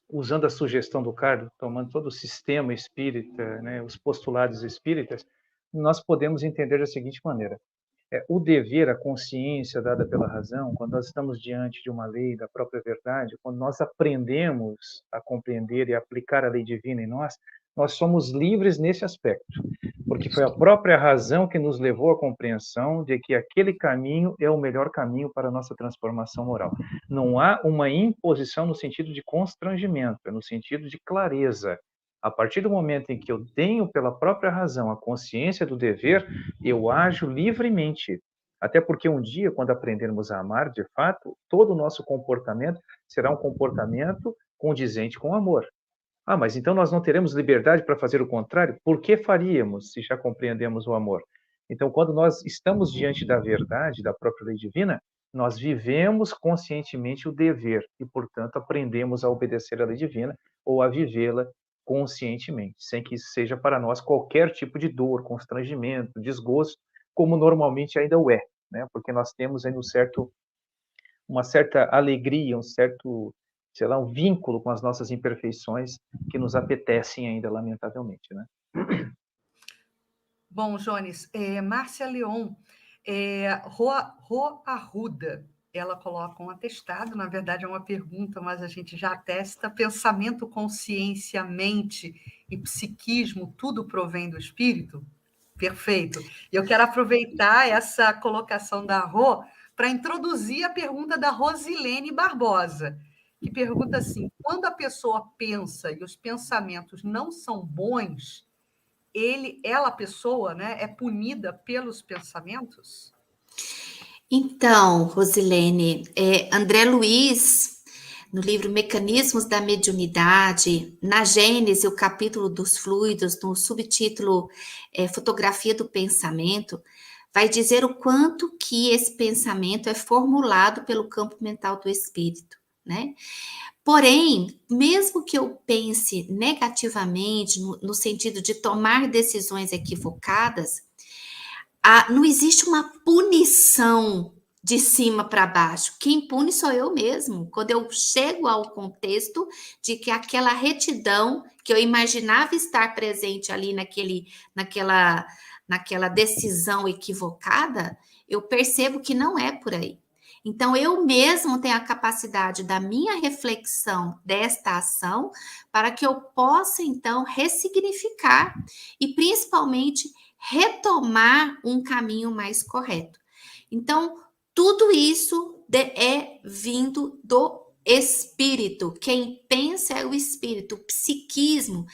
usando a sugestão do Carlos, tomando todo o sistema espírita, né, os postulados espíritas, nós podemos entender da seguinte maneira: o dever, a consciência dada pela razão, quando nós estamos diante de uma lei da própria verdade, quando nós aprendemos a compreender e aplicar a lei divina em nós, nós somos livres nesse aspecto, porque foi a própria razão que nos levou à compreensão de que aquele caminho é o melhor caminho para a nossa transformação moral. Não há uma imposição no sentido de constrangimento, é no sentido de clareza. A partir do momento em que eu tenho pela própria razão a consciência do dever, eu ajo livremente. Até porque um dia, quando aprendermos a amar, de fato, todo o nosso comportamento será um comportamento condizente com o amor. Mas então nós não teremos liberdade para fazer o contrário? Por que faríamos, se já compreendemos o amor? Então, quando nós estamos diante da verdade, da própria lei divina, nós vivemos conscientemente o dever e, portanto, aprendemos a obedecer à lei divina ou a vivê-la conscientemente, sem que isso seja para nós qualquer tipo de dor, constrangimento, desgosto, como normalmente ainda o é, né? Porque nós temos ainda uma certa alegria, um certo, sei lá, um vínculo com as nossas imperfeições que nos apetecem ainda, lamentavelmente, né? Bom, Jones, Márcia Leon, Arruda, ela coloca um atestado, na verdade é uma pergunta, mas a gente já atesta: pensamento, consciência, mente e psiquismo, tudo provém do espírito? Perfeito. E eu quero aproveitar essa colocação da Rô para introduzir a pergunta da Rosilene Barbosa, que pergunta assim: quando a pessoa pensa e os pensamentos não são bons, ela, pessoa, né, é punida pelos pensamentos? Então, Rosilene, André Luiz, no livro Mecanismos da Mediunidade, na Gênese, o capítulo dos fluidos, no subtítulo Fotografia do Pensamento, vai dizer o quanto que esse pensamento é formulado pelo campo mental do espírito, né? Porém, mesmo que eu pense negativamente, no sentido de tomar decisões equivocadas, não existe uma punição de cima para baixo. Quem pune sou eu mesmo. Quando eu chego ao contexto de que aquela retidão que eu imaginava estar presente ali naquela decisão equivocada, eu percebo que não é por aí. Então, eu mesmo tenho a capacidade da minha reflexão desta ação para que eu possa, então, ressignificar e, principalmente, retomar um caminho mais correto. Então, tudo isso é vindo do espírito. Quem pensa é o espírito, o psiquismo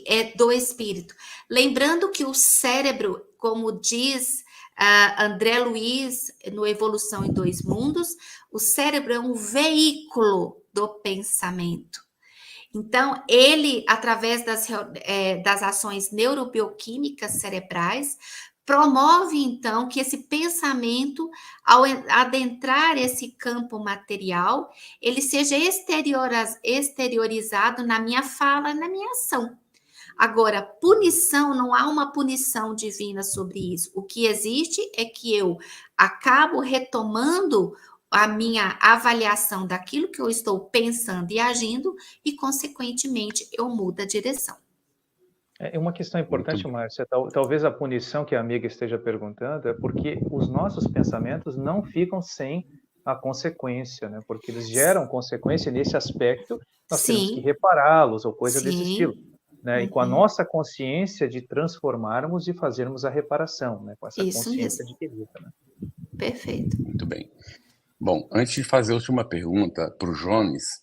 é do espírito. Lembrando que o cérebro, como diz André Luiz, no Evolução em Dois Mundos, o cérebro é um veículo do pensamento. Então, ele, através das ações neurobioquímicas cerebrais, promove, então, que esse pensamento, ao adentrar esse campo material, ele seja exteriorizado na minha fala, na minha ação. Agora, punição, não há uma punição divina sobre isso. O que existe é que eu acabo retomando a minha avaliação daquilo que eu estou pensando e agindo e, consequentemente, eu mudo a direção. É uma questão importante, Márcia, talvez a punição que a amiga esteja perguntando é porque os nossos pensamentos não ficam sem a consequência, né? Porque eles geram consequência nesse aspecto, nós temos que repará-los ou coisa desse estilo. Né? E com a nossa consciência de transformarmos e fazermos a reparação, né? Com essa consciência adquirida. Né? Perfeito. Muito bem. Bom, antes de fazer a última pergunta para o Jones,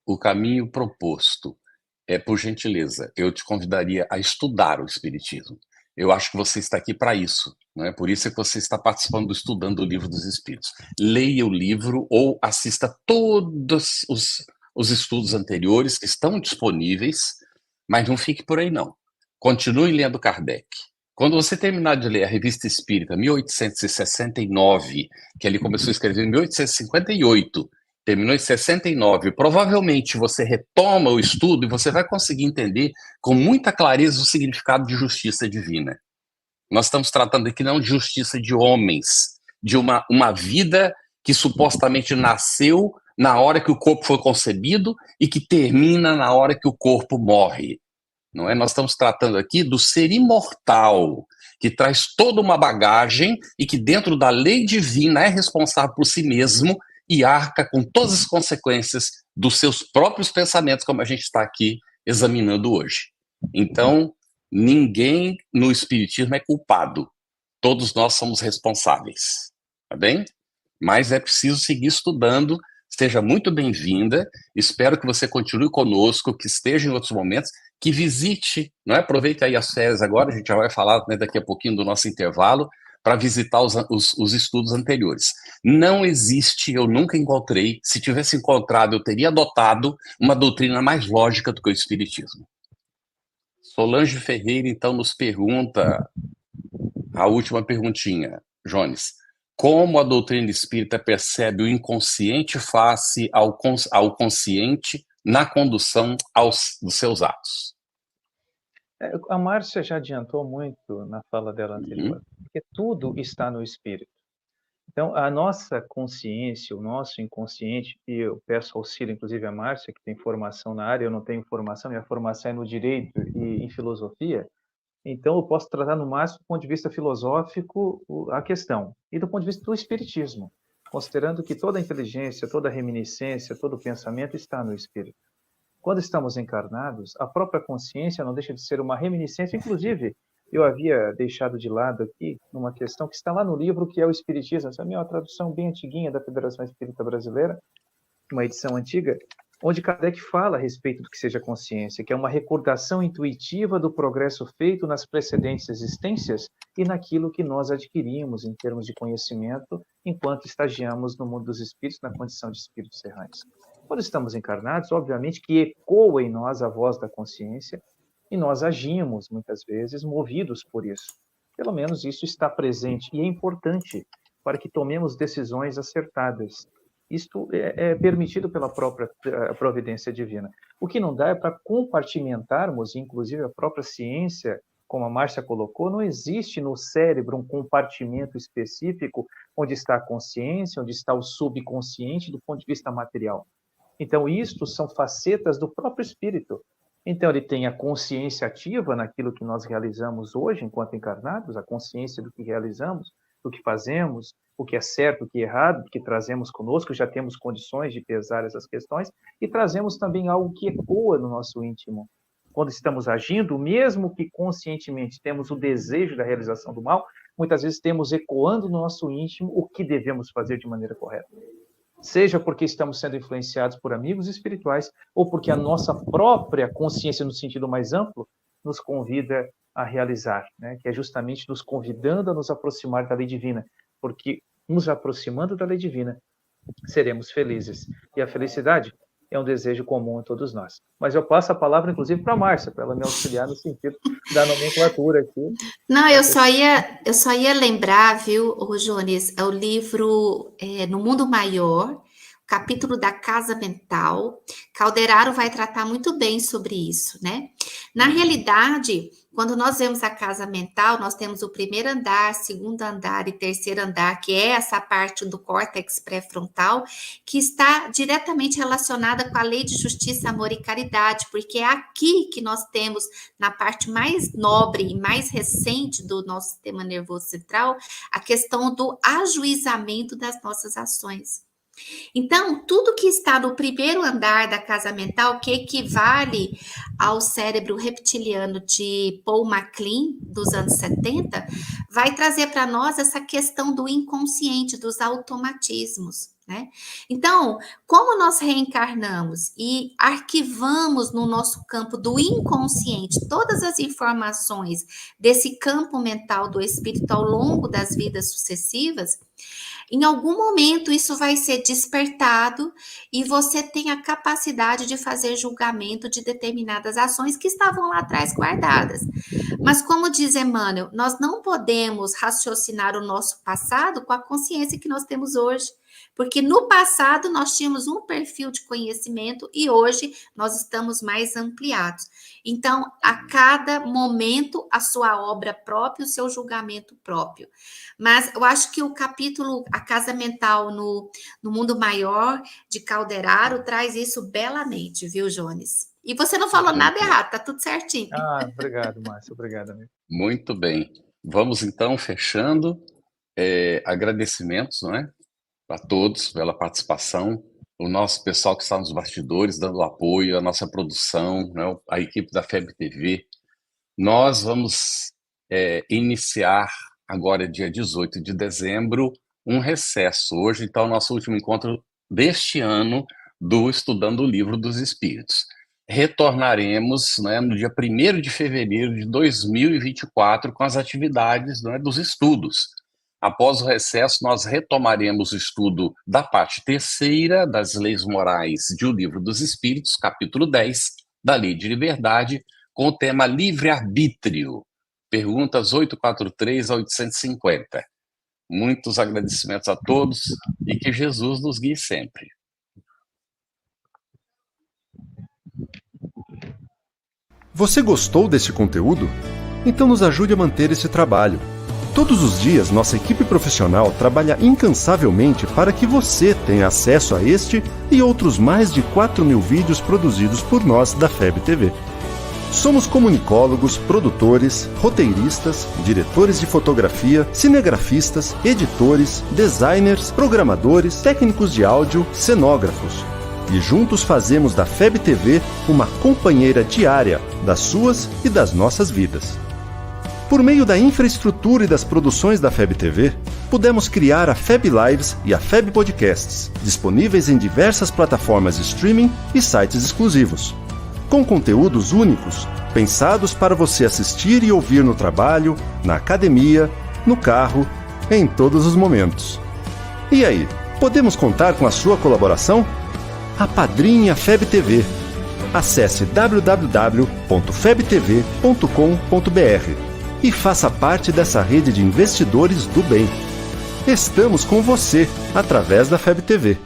o caminho proposto. por gentileza, eu te convidaria a estudar o Espiritismo. Eu acho que você está aqui para isso, né? Por isso é que você está participando do Estudando o Livro dos Espíritos. Leia o livro ou assista todos os estudos anteriores que estão disponíveis, mas não fique por aí, não. Continue lendo Kardec. Quando você terminar de ler a Revista Espírita, 1869, que ele começou a escrever em 1858, terminou em 69, provavelmente você retoma o estudo e você vai conseguir entender com muita clareza o significado de justiça divina. Nós estamos tratando aqui não de justiça de homens, de uma vida que supostamente nasceu na hora que o corpo foi concebido e que termina na hora que o corpo morre. Não é? Nós estamos tratando aqui do ser imortal, que traz toda uma bagagem e que dentro da lei divina é responsável por si mesmo e arca com todas as consequências dos seus próprios pensamentos, como a gente está aqui examinando hoje. Então, ninguém no Espiritismo é culpado. Todos nós somos responsáveis, tá bem? Mas é preciso seguir estudando. Seja muito bem-vinda. Espero que você continue conosco, que esteja em outros momentos, que visite, não é? Aproveite aí as férias agora, a gente já vai falar, né, daqui a pouquinho do nosso intervalo, para visitar os estudos anteriores. Não existe, eu nunca encontrei, se tivesse encontrado, eu teria adotado uma doutrina mais lógica do que o Espiritismo. Solange Ferreira, então, nos pergunta a última perguntinha, Jones. Como a doutrina espírita percebe o inconsciente face ao consciente na condução dos seus atos? A Márcia já adiantou muito na fala dela anterior, porque tudo está no espírito. Então, a nossa consciência, o nosso inconsciente, e eu peço auxílio, inclusive, a Márcia, que tem formação na área, eu não tenho formação, minha formação é no direito e em filosofia, então eu posso tratar no máximo do ponto de vista filosófico a questão, e do ponto de vista do espiritismo, considerando que toda a inteligência, toda a reminiscência, todo o pensamento está no espírito. Quando estamos encarnados, a própria consciência não deixa de ser uma reminiscência. Inclusive, eu havia deixado de lado aqui uma questão que está lá no livro, que é o Espiritismo. Essa é uma tradução bem antiguinha da Federação Espírita Brasileira, uma edição antiga, onde Kardec fala a respeito do que seja consciência, que é uma recordação intuitiva do progresso feito nas precedentes existências e naquilo que nós adquirimos em termos de conhecimento enquanto estagiamos no mundo dos espíritos, na condição de espíritos errantes. Quando estamos encarnados, obviamente que ecoa em nós a voz da consciência e nós agimos, muitas vezes, movidos por isso. Pelo menos isso está presente e é importante para que tomemos decisões acertadas. Isto é permitido pela própria providência divina. O que não dá é para compartimentarmos, inclusive a própria ciência, como a Márcia colocou, não existe no cérebro um compartimento específico onde está a consciência, onde está o subconsciente do ponto de vista material. Então, isto são facetas do próprio espírito. Então, ele tem a consciência ativa naquilo que nós realizamos hoje, enquanto encarnados, a consciência do que realizamos, do que fazemos, o que é certo, o que é errado, o que trazemos conosco, já temos condições de pesar essas questões, e trazemos também algo que ecoa no nosso íntimo. Quando estamos agindo, mesmo que conscientemente temos o desejo da realização do mal, muitas vezes temos ecoando no nosso íntimo o que devemos fazer de maneira correta. Seja porque estamos sendo influenciados por amigos espirituais ou porque a nossa própria consciência, no sentido mais amplo, nos convida a realizar, né? Que é justamente nos convidando a nos aproximar da lei divina, porque nos aproximando da lei divina, seremos felizes. E a felicidade é um desejo comum a todos nós. Mas eu passo a palavra, inclusive, para a Márcia, para ela me auxiliar no sentido da nomenclatura aqui. Não, eu só ia lembrar, viu, Jones, o livro No Mundo Maior, capítulo da Casa Mental. Calderaro vai tratar muito bem sobre isso, né? Na realidade, quando nós vemos a casa mental, nós temos o primeiro andar, segundo andar e terceiro andar, que é essa parte do córtex pré-frontal, que está diretamente relacionada com a lei de justiça, amor e caridade, porque é aqui que nós temos, na parte mais nobre e mais recente do nosso sistema nervoso central, a questão do ajuizamento das nossas ações. Então, tudo que está no primeiro andar da casa mental, que equivale ao cérebro reptiliano de Paul MacLean, dos anos 70, vai trazer para nós essa questão do inconsciente, dos automatismos, né? Então, como nós reencarnamos e arquivamos no nosso campo do inconsciente todas as informações desse campo mental do espírito ao longo das vidas sucessivas, em algum momento isso vai ser despertado e você tem a capacidade de fazer julgamento de determinadas ações que estavam lá atrás guardadas. Mas como diz Emmanuel, nós não podemos raciocinar o nosso passado com a consciência que nós temos hoje. Porque no passado nós tínhamos um perfil de conhecimento e hoje nós estamos mais ampliados. Então, a cada momento, a sua obra própria, o seu julgamento próprio. Mas eu acho que o capítulo A Casa Mental no Mundo Maior, de Calderaro, traz isso belamente, viu, Jones? E você não falou nada errado, tá tudo certinho. Obrigado, Márcia. Obrigado, amigo. Muito bem. Vamos, então, fechando. Agradecimentos, não é? A todos pela participação, o nosso pessoal que está nos bastidores dando apoio, a nossa produção, né, a equipe da FEB TV. Nós vamos iniciar agora, dia 18 de dezembro, um recesso. Hoje, então, é o nosso último encontro deste ano do Estudando o Livro dos Espíritos. Retornaremos, né, no dia 1º de fevereiro de 2024 com as atividades, né, dos estudos. Após o recesso, nós retomaremos o estudo da parte 3ª das leis morais de O Livro dos Espíritos, capítulo 10, da Lei de Liberdade, com o tema livre-arbítrio, perguntas 843 a 850. Muitos agradecimentos a todos e que Jesus nos guie sempre. Você gostou desse conteúdo? Então nos ajude a manter esse trabalho. Todos os dias, nossa equipe profissional trabalha incansavelmente para que você tenha acesso a este e outros mais de 4.000 vídeos produzidos por nós da FEB TV. Somos comunicólogos, produtores, roteiristas, diretores de fotografia, cinegrafistas, editores, designers, programadores, técnicos de áudio, cenógrafos. E juntos fazemos da FEB TV uma companheira diária das suas e das nossas vidas. Por meio da infraestrutura e das produções da FEB TV, pudemos criar a FEB Lives e a FEB Podcasts, disponíveis em diversas plataformas de streaming e sites exclusivos, com conteúdos únicos, pensados para você assistir e ouvir no trabalho, na academia, no carro, em todos os momentos. E aí, podemos contar com a sua colaboração? Apadrinhe a FEB TV. Acesse www.febtv.com.br e faça parte dessa rede de investidores do bem. Estamos com você através da FEB TV.